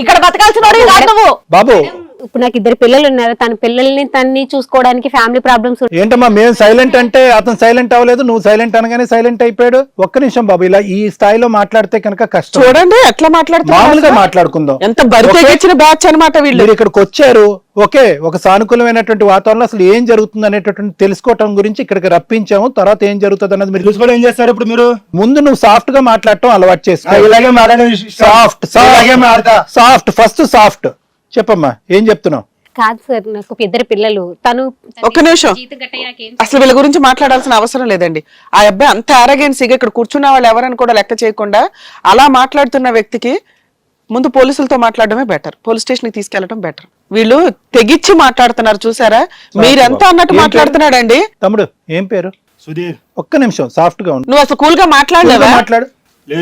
ఇక్కడ బతకాల్సిన వాడివి కాదు నువ్వు. బాబు ఇప్పుడు నాకు 2 పిల్లలు ఉన్నారు, తన పిల్లల్ని చూసుకోవడానికి ఫ్యామిలీ ప్రాబ్లమ్స్. ఏంటమ్మా మేము సైలెంట్ అంటే అతను సైలెంట్ అవ్వలేదు, నువ్వు సైలెంట్ అనగానే సైలెంట్ అయిపోయాడు. ఒక్క నిమిషం బాబు, ఇలా ఈ స్థాయిలో మాట్లాడితే కనుక కష్టం. చూడండి ఎట్లా మాట్లాడుతున్నారు. మామూలుగా మాట్లాడుకుందాం. ఎంత బరితెగించిన బ్యాచ్ అనమాట వీళ్ళు. మీరు ఇక్కడికి వచ్చారు, ఓకే, ఒక సానుకూలమైనటువంటి వాతావరణం అసలు ఏం జరుగుతుంది అనేటటువంటి తెలుసుకోవటం గురించి ఇక్కడికి రప్పించాము. తర్వాత ఏం జరుగుతుంది అన్నది మీరు చూసుకోవడం. ఏం చేస్తారు ఇప్పుడు మీరు? ముందు నువ్వు సాఫ్ట్ గా మాట్లాడటం అలవాటు చేసుకో. ఇలాగే సాఫ్ట్ ఫస్ట్ సాఫ్ట్ చెప్పమ్మా, ఏం చెప్తున్నావు? కాదు సార్, నాకు 2 పిల్లలు. తను ఒక్క నిమిషం, అసలు వీళ్ళ గురించి మాట్లాడాల్సిన అవసరం లేదండి. ఆ అబ్బాయి అంత ఆరగెన్సీగా ఇక్కడ కూర్చున్న వాళ్ళు ఎవరని కూడా లెక్క చేయకుండా అలా మాట్లాడుతున్న వ్యక్తికి ముందు పోలీసులతో మాట్లాడడమే బెటర్, పోలీస్ స్టేషన్ కి తీసుకెళ్లడం బెటర్. వీళ్ళు తెగిచ్చి మాట్లాడుతున్నారు చూసారా, మీరెంత అన్నట్టు మాట్లాడుతున్నాడండి. తమ్ముడు ఏం పేరు? సుధీర్. ఒక్క నిమిషం సాఫ్ట్ గా ఉండు. నువ్వు అసలు కూల్ గా మాట్లాడలేవా? మాట్లాడు.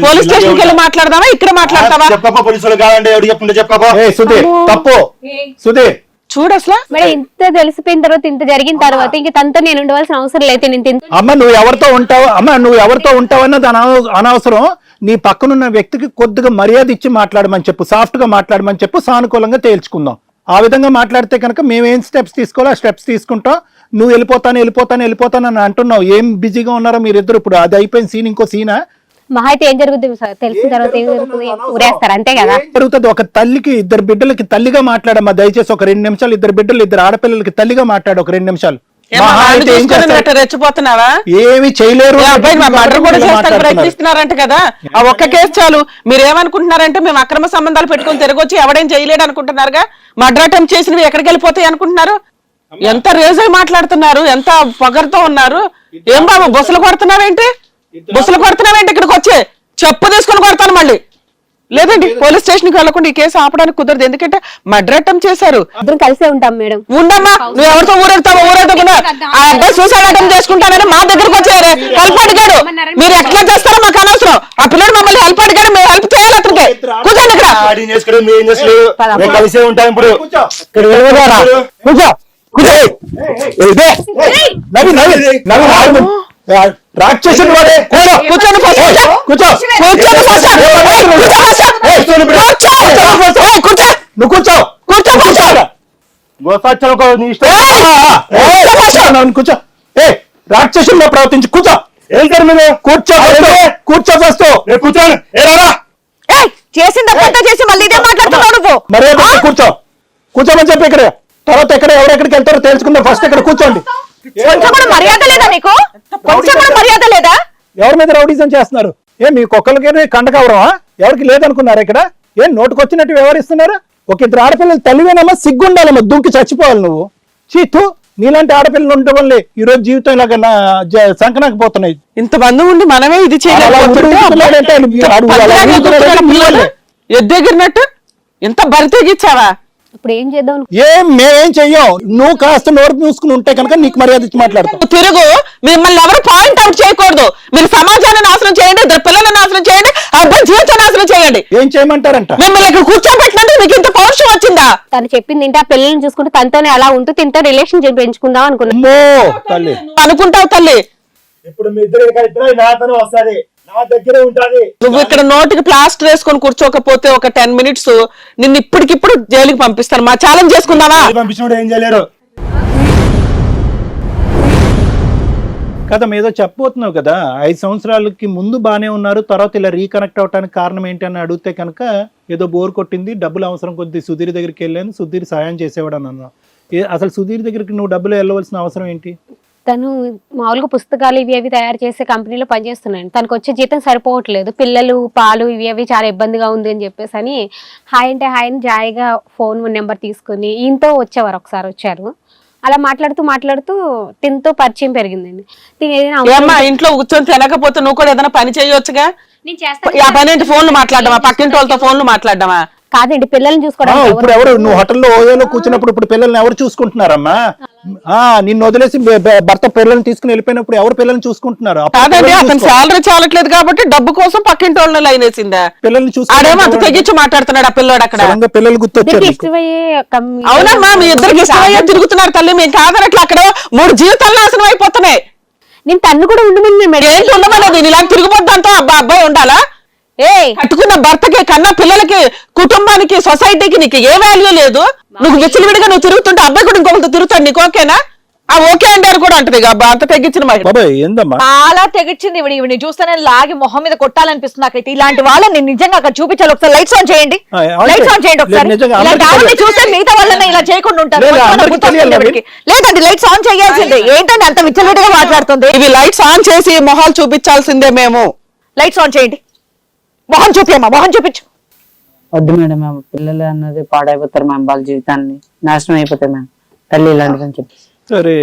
పోలీస్ స్టేషన్ కి వెళ్ళి మాట్లాడదామా, ఇక్కడ మాట్లాడతావా? చెప్పప్ప, పోలీసులు కాదండి, ఎవరు చెప్పుంటే చెప్పప్ప. సుధీర్ తప్పు. సుధీర్ చూడు అసలు మేడం, ఇంత తెలిసిపోయిన తర్వాత, ఇంత జరిగిన తర్వాత ఇంక తనతో నేను ఉండవలసిన అవసరం లేదు. అమ్మ నువ్వు ఎవరితో ఉంటావు, అమ్మ నువ్వు ఎవరితో ఉంటావు అన్నది అనవసరం. నీ పక్కనున్న వ్యక్తికి కొద్దిగా మర్యాద ఇచ్చి మాట్లాడమని చెప్పు, సాఫ్ట్ గా మాట్లాడమని చెప్పు, సానుకూలంగా తేల్చుకుందాం. ఆ విధంగా మాట్లాడితే కనుక మేము ఏం స్టెప్స్ తీసుకోవాలో ఆ స్టెప్స్ తీసుకుంటాం. నువ్వు వెళ్ళిపోతాను అని అంటున్నావు. ఏం బిజీగా ఉన్నారో మీరిద్దరు? ఇప్పుడు అది అయిపోయిన సీన్, ఇంకో సీనా? మహా అయితే ఏం జరుగుతుంది సార్, తెలిసిన తర్వాత ఏం జరుగుతుంది, ఊరేస్తారు అంతే కదా. జరుగుతుంది. ఒక తల్లికి ఇద్దరు బిడ్డలకి తల్లిగా మాట్లాడమ్మా దయచేసి. ఒక 2 నిమిషాలు ఇద్దరు బిడ్డలు, ఇద్దరు ఆడపిల్లలకి తల్లిగా మాట్లాడు ఒక 2 నిమిషాలు. రెచ్చిపోతున్నావా? ఏమి చేయలేరు. మర్డర్ కూడా చేస్తానికి ప్రయత్నిస్తున్నారంట కదా. ఆ ఒక్క కేసు చాలు. మీరు ఏమనుకుంటున్నారంటే మేము అక్రమ సంబంధాలు పెట్టుకుని తిరగొచ్చి ఎవడేం చేయలేడు అనుకుంటున్నారుగా. మర్డర్ అటెంప్ట్ చేసినవి ఎక్కడికి వెళ్ళిపోతాయి అనుకుంటున్నారు? ఎంత రేజై మాట్లాడుతున్నారు, ఎంత పొగరుతో ఉన్నారు. ఏం బాబు బొసలు కొడుతున్నావేంటి? ఇక్కడికి వచ్చి చెప్పు తీసుకుని కొడతాను మళ్ళీ. లేదండి, పోలీస్ స్టేషన్ కి వెళ్ళకుండా ఈ కేసు ఆపడానికి కుదరదు. ఎందుకంటే మర్డర్ అటెంప్ట్ చేశారు. ఇద్దరం కలిసే ఉంటాం మేడం. ఉండమ్మా, నువ్వు ఎవరితో ఊరెళ్తావో ఊరెళ్తున్నా. ఆ అబ్బాయి సూసైడ్ అటెంప్ట్ చేసుకుంటానని మా దగ్గరకు వచ్చారు, హెల్ప్ అడిగాడు. మీరు ఎట్లా చేస్తారో మాకు అనవసరం. ఆ పిల్లడు మమ్మల్ని హెల్ప్ అడిగాడు, మేము హెల్ప్ చేయాలి అతనికి. కూర్చోండి ఇక్కడ. కలిసే ఉంటాం ఇప్పుడు. రాక్షసుడు వాడే. కూర్చోండి నువ్వు కూర్చో. కూర్చో. ఏ రాక్షసుల్లో ప్రవర్తించి కూర్చో. ఏం సార్ మీరు? కూర్చో ఫస్ట్. కూర్చోండి. చేసిన తప్పంతా చేసి మళ్ళీ ఇదే మాట్లాడుతున్నావు నువ్వు. కూర్చోమని చెప్పి ఇక్కడ. తర్వాత ఎవరెక్కడికి వెళ్తారో తెలుసుకుందాం. ఫస్ట్ ఇక్కడ కూర్చోండి. కొంచెం కూడా మర్యాద లేదా నీకు? కొంచెం కూడా మర్యాద లేదా? ఎవరి మీద రౌడీజం చేస్తున్నారు? మీ కుక్కలకి కండ కవరమా? ఎవరికి లేదనుకున్నారు ఇక్కడ? ఏం నోటుకొచ్చినట్టు వ్యవహరిస్తున్నారు? ఒక ఇద్దరు ఆడపిల్లలు తల్లివేనమ్మా, సిగ్గుండాలమ్మా, దుంకి చచ్చిపోవాలి నువ్వు. చీతు, నీలాంటి ఆడపిల్లలు ఉండటం వల్లే ఈ రోజు జీవితం ఇలాగ సంకనాకపోతున్నాయి. ఇంతమంది ఉండి మనమే ఇది ఎద్దెగిరినట్టు ఇంత బరి తెగిచ్చావా? ఇప్పుడు ఏం చేద్దాం? మేమేం చెయ్యం. నువ్వు కాస్త నోరు మూసుకుని ఉంటే కనుక నీకు మర్యాద ఇచ్చి మాట్లాడతావు. తిరుగు. మిమ్మల్ని ఎవరు పాయింట్ అవుట్ చేయకూడదు. మీరు సమాజాన్ని నాశనం చేయండి, ఇద్దరు పిల్లలను నాశనం చేయండి, అబ్బాయి జీవితం నాశనం చేయండి. ఏం చేయమంటారంట? మిమ్మల్ని ఇక్కడ కూర్చోబెట్టినందుకు మీకు ఇంత పౌరుషం వచ్చిందా? తను చెప్పింది ఏంటి? ఆ పిల్లల్ని చూసుకుంటే తనతోనే అలా ఉంటూ తింటూ రిలేషన్ పెంచుకుందాం అనుకున్నా. తల్లి అనుకుంటావు తల్లి. ఇప్పుడు మీ ఇద్దరు కలిపినా నాతోనే వస్తుంది, నా దగ్గరే ఉంటది. నువ్వు ఇక్కడ నోటికి ప్లాస్టర్ వేసుకొని కూర్చోకపోతే ఒక 10 minutes నిన్ను ఇప్పటికిప్పుడు జైలుకి పంపిస్తాను. మా ఛాలెంజ్ చేసుకుందామా? పంపించినప్పుడు ఏం చేయలేరు కదా. ఏదో చెప్పబోతున్నావు కదా. 5 సంవత్సరాలకి ముందు బానే ఉన్నారు, తర్వాత ఇలా రీకనెక్ట్ అవడానికి కారణం ఏంటి అని అడిగితే కనుక ఏదో బోర్ కొట్టింది, డబ్బులు అవసరం కొద్ది సుధీర్ దగ్గరికి వెళ్ళాను, సుధీర్ సాయం చేసేవాడు అని అన్నావు. అసలు సుధీర్ దగ్గరికి నువ్వు డబ్బులు వెళ్ళవలసిన అవసరం ఏంటి? తను మామూలుగా పుస్తకాలు ఇవి అవి తయారు చేసే కంపెనీలో పనిచేస్తున్నాను. తనకు వచ్చే జీతం సరిపోవట్లేదు, పిల్లలు పాలు ఇవి అవి చాలా ఇబ్బందిగా ఉంది అని చెప్పేసి అని హాయ్ అంటే హాయ్ అని జాయిగా ఫోన్ నెంబర్ తీసుకుని ఈయనతో వచ్చేవారు. ఒకసారి వచ్చారు, అలా మాట్లాడుతూ తినతో పరిచయం పెరిగిందండి. ఇంట్లో కూర్చొని తినకపోతే నువ్వు కూడా ఏదైనా పని చేయొచ్చుగా. ఆ పని ఏంటి? ఫోన్లు మాట్లాడమా? పక్కింటి వాళ్ళతో ఫోన్లు మాట్లాడమా? కాదండి, పిల్లల్ని చూసుకోవడం. ఇప్పుడు ఎవరు నువ్వు హోటల్లో ఓయోలో కూర్చున్నప్పుడు ఇప్పుడు పిల్లల్ని ఎవరు చూసుకుంటున్నారమ్మా? నిన్ను వదిలేసి భర్త పిల్లల్ని తీసుకుని వెళ్ళిపోయినప్పుడు ఎవరు పిల్లల్ని చూసుకుంటున్నారు? కాదండి, అతను శాలరీ చాలట్లేదు కాబట్టి డబ్బు కోసం పక్కింటి వాళ్ళని లైన్ వేసిందా? పిల్లల్ని చూసుకునేమో అంత తెగించి మాట్లాడుతున్నాడు ఆ పిల్లోడు అక్కడ. పిల్లలు గుర్తొచ్చారు. అవునమ్మా, మీ ఇద్దరికి ఇష్టమయ్యే తిరుగుతున్నారు తల్లి. మేము కాదనట్లు అక్కడ 3 జీవితాలు నాశనం అయిపోతున్నాయి. నేను తన్ను కూడా ఉండమని ఏంటి ఉండమనేది? ఇలా తిరుగుబోద్దంతో అబ్బాయి ఉండాలా? కట్టుకున్న భర్తకి, కన్నా పిల్లలకి, కుటుంబానికి, సొసైటీకి నీకు ఏ వాల్యూ లేదు. నువ్వు విచ్చలవిడిగా నువ్వు తిరుగుతుంటే అబ్బాయి కూడా ఇంకొకరితో తిరుగుతాడు. నీకు ఓకేనా? ఆ ఓకే అంటారు కూడా అంటది అంత తెగించిన చాలా తెగించింది. ఇవి చూస్తేనే లాగి మొహం మీద కొట్టాలనిపిస్తుంది నాకైతే. ఇలాంటి వాళ్ళని నిజంగా అక్కడ చూపించాలి. ఒకసారి లైట్స్ ఆన్ చేయండి, లైట్స్ ఆన్ చేయండి ఒకసారి. చూస్తే మిగతా వాళ్ళని ఇలా చేయకుండా ఉంటారు. లేదండి, లైట్స్ ఆన్ చేయాల్సిందే. ఏంటంటే అంత విచ్చలవిడిగా మాట్లాడుతుంది. ఇవి లైట్స్ ఆన్ చేసి మొహాలు చూపించాల్సిందే. మేము లైట్స్ ఆన్ చేయండి. మొహం చూపించమ్మా, మొహం చూపించు. వద్దు మేడం, మేము పిల్లలు అన్నది పాడైపోతారు మ్యామ్, వాళ్ళ జీవితాన్ని నాశనం అయిపోతాయి మ్యామ్. తల్లి ఇలాంటిదని చెప్పి సరే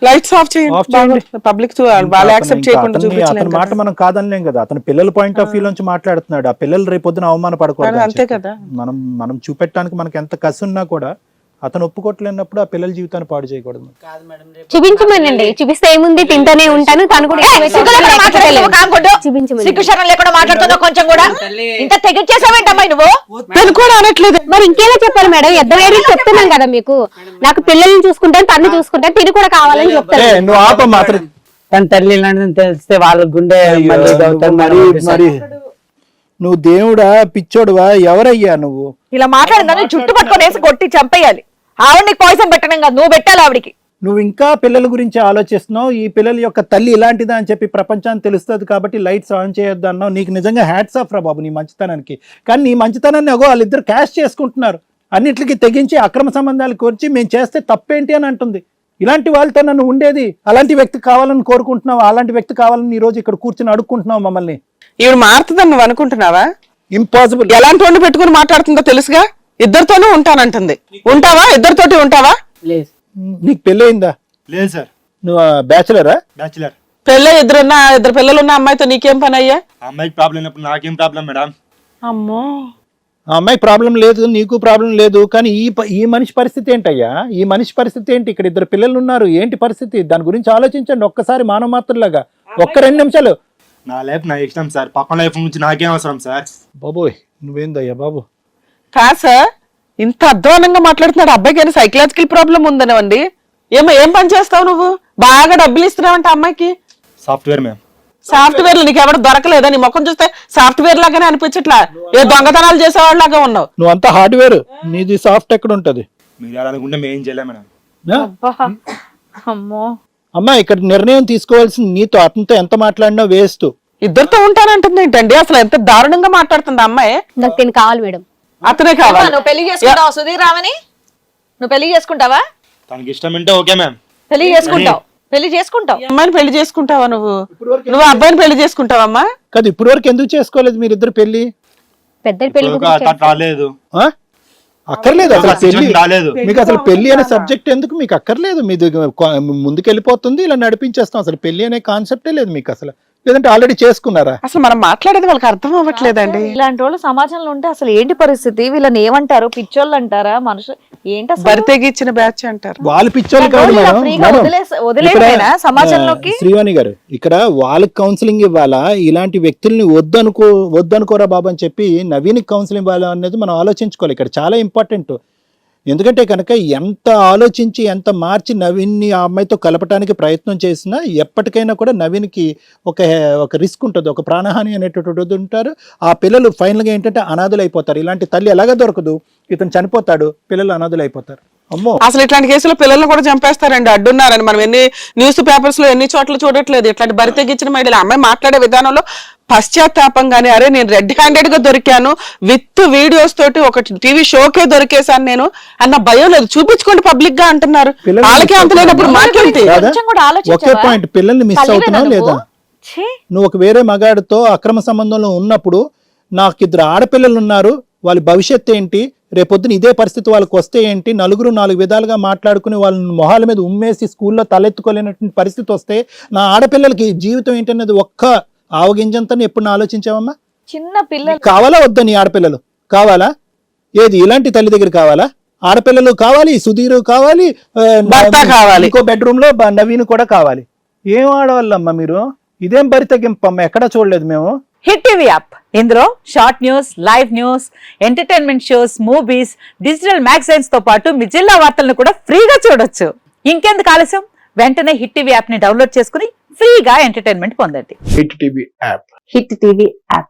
లైట్స్ ఆఫ్ చేయండి. పబ్లిక్ వాళ్ళు యాక్సెప్ట్ చేయకుండా అతని మాట మనం కాదనలేం కదా. అతని పిల్లల పాయింట్ ఆఫ్ వ్యూ నుంచి మాట్లాడుతున్నాడు. ఆ పిల్లలు రేపొద్దున అవమాన పడకూడదు. అంతే కదా. మనం చూపెట్టడానికి మనకి ఎంత కసి ఉన్నా కూడా అతను ఒప్పుకోట్లేనప్పుడు ఆ పిల్లల జీవితాన్ని పాడు చేయకూడదు. చూపించమనండి, చూపిస్తే ఏముంది, తింటూనే ఉంటాను. తను కూడా సిగ్గుశరం లేకుండా మాట్లాడుతున్నావు. కొంచెం కూడా ఇంత తెగించేసావేంటమ్మా నువ్వు? కూడా అనట్లేదు. మరి ఇంకేలా చెప్పాలి మేడం? ఇద్దరు చెప్తున్నాం కదా మీకు. నాకు పిల్లల్ని చూసుకుంటాను, తను చూసుకుంటాను, తిని కూడా కావాలని చెప్తాను. నువ్వు ఆప మాత్రం. తన తల్లి ఇలాంటిదని తెలిస్తే వాళ్ళ గుండె నువ్వు దేవుడా పిచ్చోడువా ఎవరయ్యా నువ్వు? ఇలా మాట్లాడిందని జుట్టు పట్టుకొని వేసి కొట్టి చంపేయాలి. ఆవిడకి పాయిజన్ పెట్టడం కాదు, నువ్వు పెట్టాలి ఆవిడికి. నువ్వు ఇంకా పిల్లల గురించి ఆలోచిస్తున్నావు. ఈ పిల్లల యొక్క తల్లి ఇలాంటిదా అని చెప్పి ప్రపంచానికి తెలుస్తుంది కాబట్టి లైట్స్ ఆన్ చేయొద్దు అన్నావు. నీకు నిజంగా హ్యాట్స్ ఆఫ్ రా బాబు నీ మంచితనానికి. కానీ నీ మంచితనాన్ని అగో వాళ్ళిద్దరు క్యాష్ చేసుకుంటున్నారు. అన్నిటికీ తెగించి అక్రమ సంబంధాలు కోర్చి మేము చేస్తే తప్పేంటి అని అంటుంది. ఇలాంటి వాళ్ళతో నన్ను ఉండేది, అలాంటి వ్యక్తి కావాలని కోరుకుంటున్నావు, అలాంటి వ్యక్తి కావాలని ఈ రోజు ఇక్కడ కూర్చొని అడుక్కుంటున్నావు మమ్మల్ని. ఈవిడ మారుతుందని నువ్వు అనుకుంటున్నావా? ఇంపాసిబుల్. ఎలాంటి వాడిని పెట్టుకుని మాట్లాడుతుందో తెలుసుగా. ఇద్దరితోనూ ఉంటానంటుంది. ఉంటావా? ఇద్దరితోటి ఉంటావా? లేదు. నీకు పెళ్ళి అయిందా? లేదు సార్, నువ్వు బ్యాచులరా? బ్యాచులర్. పెళ్ళి ఇద్దరు పిల్లలున్న అమ్మాయితో నీకేం పని అయ్యా? ఆ అమ్మాయికి ప్రాబ్లం ఉన్నప్పుడు నాకేం ప్రాబ్లం మేడం? అమ్మో, ఆ అమ్మాయి ప్రాబ్లం లేదు, నీకు ప్రాబ్లం లేదు. కానీ ఈ మనిషి పరిస్థితి ఏంటయ్యా? ఈ మనిషి పరిస్థితి ఏంటి? ఇక్కడ ఇద్దరు పిల్లలు ఉన్నారు, ఏంటి పరిస్థితి? దాని గురించి ఆలోచించండి ఒక్కసారి మానవ మాత్రలాగా. ఒక్క 2 నిమిషాలు. నా లైఫ్ నా ఇష్టం సార్, పక్కన లైఫ్ నుంచి నాకేం అవసరం సార్? బాబోయ్ నువ్వేందయ్యా బాబు? కాదు సార్, ఇంత అధ్వానంగా మాట్లాడుతున్నాడు. అబ్బాయికి ఏమైనా సైకలాజికల్ ప్రాబ్లం ఉందనేవండి. ఏం పని చేస్తావు నువ్వు? బాగా డబ్బులు ఇస్తున్నావంట అమ్మాయికి. Software ma'am. సాఫ్ట్వేర్ నీకు ఎవరు దొరకలేదా? నీ ముఖం చూస్తే సాఫ్ట్వేర్ లాగానే అనిపించట్లా. ఏ దొంగతనాలు చేసేవాళ్ళలాగా ఉన్నావు. నువ్వంతా హార్డ్వేర్, నీది సాఫ్ట్ ఎక్కడ ఉంటది? మీరు అలా అనుకుంటే మేము ఏం చేయలేం మేడం. ఆ? అమ్మో, అమ్మా ఇక్కడ నిర్ణయం తీసుకోవాల్సింది నీతో. అతనితో ఎంత మాట్లాడినా వేస్ట్. ఇద్దరితో ఉంటానంటుంది ఏంటండి? అసలు ఎంత దారుణంగా మాట్లాడుతుంది అమ్మాయి. నాకు తిని కావాలి మేడం. అతనే కావాలి. నువ్వు పెళ్లి చేసుకుంటావా సుధీర్ రామని? నువ్వు పెళ్లి చేసుకుంటావా? తనకి ఇష్టం అంటే ఓకే మ్యామ్. పెళ్లి చేసుకుంటావు, పెళ్లి చేసుకుంటావు. ఈ అమ్మాయిని పెళ్లి చేసుకుంటావా నువ్వు? నువ్వు అబ్బాయిని పెళ్లి చేసుకుంటావమ్మా? కాదు ఇప్పటి వరకు ఎందుకు చేసుకోలేదు మీరిద్దరు పెళ్లి? పెద్ద పెళ్లి అట్లా రాలేదు, ఆ? అక్కర్లేదు అసలు పెళ్లి. సిచ్యువేషన్ రాలేదు. మీకు అసలు పెళ్లి అనే సబ్జెక్ట్ ఎందుకు? మీకు అక్కర్లేదు. మీది ముందుకెళ్ళిపోతుంది, ఇలా నడిపించేస్తాం. అసలు పెళ్లి అనే కాన్సెప్టే లేదు మీకు అసలు. లేదంటే ఆల్రెడీ చేసుకున్నారా? అసలు మనం మాట్లాడేది వాళ్ళకి అర్థం అవ్వట్లేదండి. ఇలాంటి వాళ్ళు సమాజంలో ఉంటే అసలు ఏంటి పరిస్థితి? వీళ్ళని ఏమంటారు? పిచ్చోళ్ళు అంటారా? మనుషులు ఏంటి అసలు? బరితెగిచ్చిన బ్యాచ్ అంటారు. వాళ్ళు పిచ్చోళ్ళు కాదు ఇలా మేడం. ఫ్రీగా మేడం, వదిలేయడమేనా ఇక్కడ, సమాజంలోకి? శ్రీవాణి గారు ఇక్కడ వాళ్ళకి కౌన్సిలింగ్ ఇవ్వాలా, ఇలాంటి వ్యక్తుల్ని వద్దనుకోరా బాబు అని చెప్పి నవీన్కి కౌన్సిలింగ్ ఇవ్వాలా అనేది మనం ఆలోచించుకోవాలి. ఇక్కడ చాలా ఇంపార్టెంట్. ఎందుకంటే కనుక ఎంత ఆలోచించి ఎంత మార్చి నవీన్ని ఆ అమ్మాయితో కలపడానికి ప్రయత్నం చేసినా ఎప్పటికైనా కూడా నవీన్కి ఒక రిస్క్ ఉంటుంది, ఒక ప్రాణహాని అనేటటువంటి ఉంటారు. ఆ పిల్లలు ఫైనల్గా ఏంటంటే అనాథులు అయిపోతారు. ఇలాంటి తల్లి ఎలాగ దొరకదు, ఇతను చనిపోతాడు, పిల్లలు అనాథులు అయిపోతారు. అమ్మో, అసలు ఇట్లాంటి కేసులో పిల్లల్ని కూడా చంపేస్తారండి. అడ్డున్నారని మనం ఎన్ని న్యూస్ పేపర్స్ లో ఎన్ని చోట్ల చూడట్లేదు. ఇట్లాంటి బరితెగించిన మహిళలు. అమ్మాయి మాట్లాడే విధానంలో పశ్చాత్తాపం గానీ, అరే నేను రెడ్ హ్యాండెడ్ గా దొరికాను, విత్ వీడియోస్ తోటి ఒక టీవీ షోకే దొరికేశాను నేను అన్న భయం లేదు. చూపించుకోండి పబ్లిక్ గా అంటున్నారు. వాళ్ళకే అంత లేనప్పుడు మాట్లాడితే కొంచెం కూడా ఒకే ఆలోచించవా? పాయింట్, పిల్లల్ని మిస్ తల్లివేనా అవుతున్నావు నువ్వు? లేదా? ఛీ, నువ్వు ఒక వేరే మగాడితో అక్రమ సంబంధంలో ఉన్నప్పుడు నాకు 2 ఆడపిల్లలు ఉన్నారు, వాళ్ళ భవిష్యత్తు ఏంటి, రేపొద్దున ఇదే పరిస్థితి వాళ్ళకి వస్తే ఏంటి, నలుగురు 4 విధాలుగా మాట్లాడుకుని వాళ్ళని మొహాల మీద ఉమ్మేసి స్కూల్లో తలెత్తుకోలేనటువంటి పరిస్థితి వస్తే నా ఆడపిల్లలకి జీవితం ఏంటనేది ఒక్క ఆవగింజంతా ఎప్పుడు ఆలోచించావమ్మా? చిన్న పిల్లలు కావాలా వద్దా? నీ ఆడపిల్లలు కావాలా? ఏది ఇలాంటి తల్లి దగ్గర కావాలా? ఆడపిల్లలు కావాలి, సుధీర్ కావాలి, భర్త కావాలి, ఇంకో బెడ్రూమ్ లో నవీన్ కూడా కావాలి. ఏం ఆడవాళ్ళమ్మా మీరు? ఇదేం బరి తగ్గింపమ్మా, ఎక్కడా చూడలేదు మేము. హిట్ టీవీ యాప్, ఇందులో short news, live news, entertainment shows, movies, digital magazines తో పాటు మీ జిల్లా వార్తలను కూడా ఫ్రీగా చూడొచ్చు. ఇంకెందుకు ఆలస్యం? వెంటనే హిట్ టీవీ యాప్ ని డౌన్లోడ్ చేసుకుని ఫ్రీగా ఎంటర్టైన్మెంట్ పొందండి. Hit TV app. Hit TV app.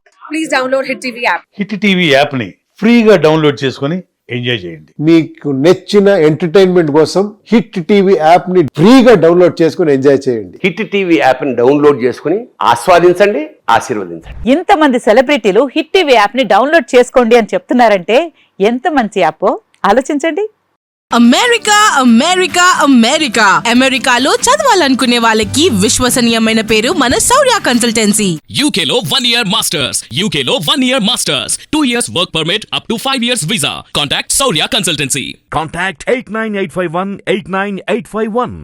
Hit TV app ని ఫ్రీగా డౌన్లోడ్ చేసుకొని ఎంజాయ్ చేయండి. మీకు నచ్చిన ఎంటర్టైన్మెంట్ కోసం హిట్ టీవీ యాప్ ని ఫ్రీగా డౌన్లోడ్ చేసుకుని ఎంజాయ్ చేయండి. హిట్ టీవీ యాప్ ని డౌన్లోడ్ చేసుకుని ఆస్వాదించండి, ఆశీర్వదించండి. ఇంతమంది సెలబ్రిటీలు హిట్ టీవీ యాప్ ని డౌన్లోడ్ చేసుకోండి అని చెప్తున్నారంటే ఎంత మంచి యాప్ ఆలోచించండి. అమెరికా అమెరికా అమెరికా అమెరికాలో చదవాలనుకునే వాళ్ళకి విశ్వసనీయమైన పేరు మన శౌర్య కన్సల్టెన్సీ. UK లో 1 year masters, UK లో 1 year masters, 2 years work permit up to 5 years visa. Contact Saurya Consultancy. Contact 89851 89851.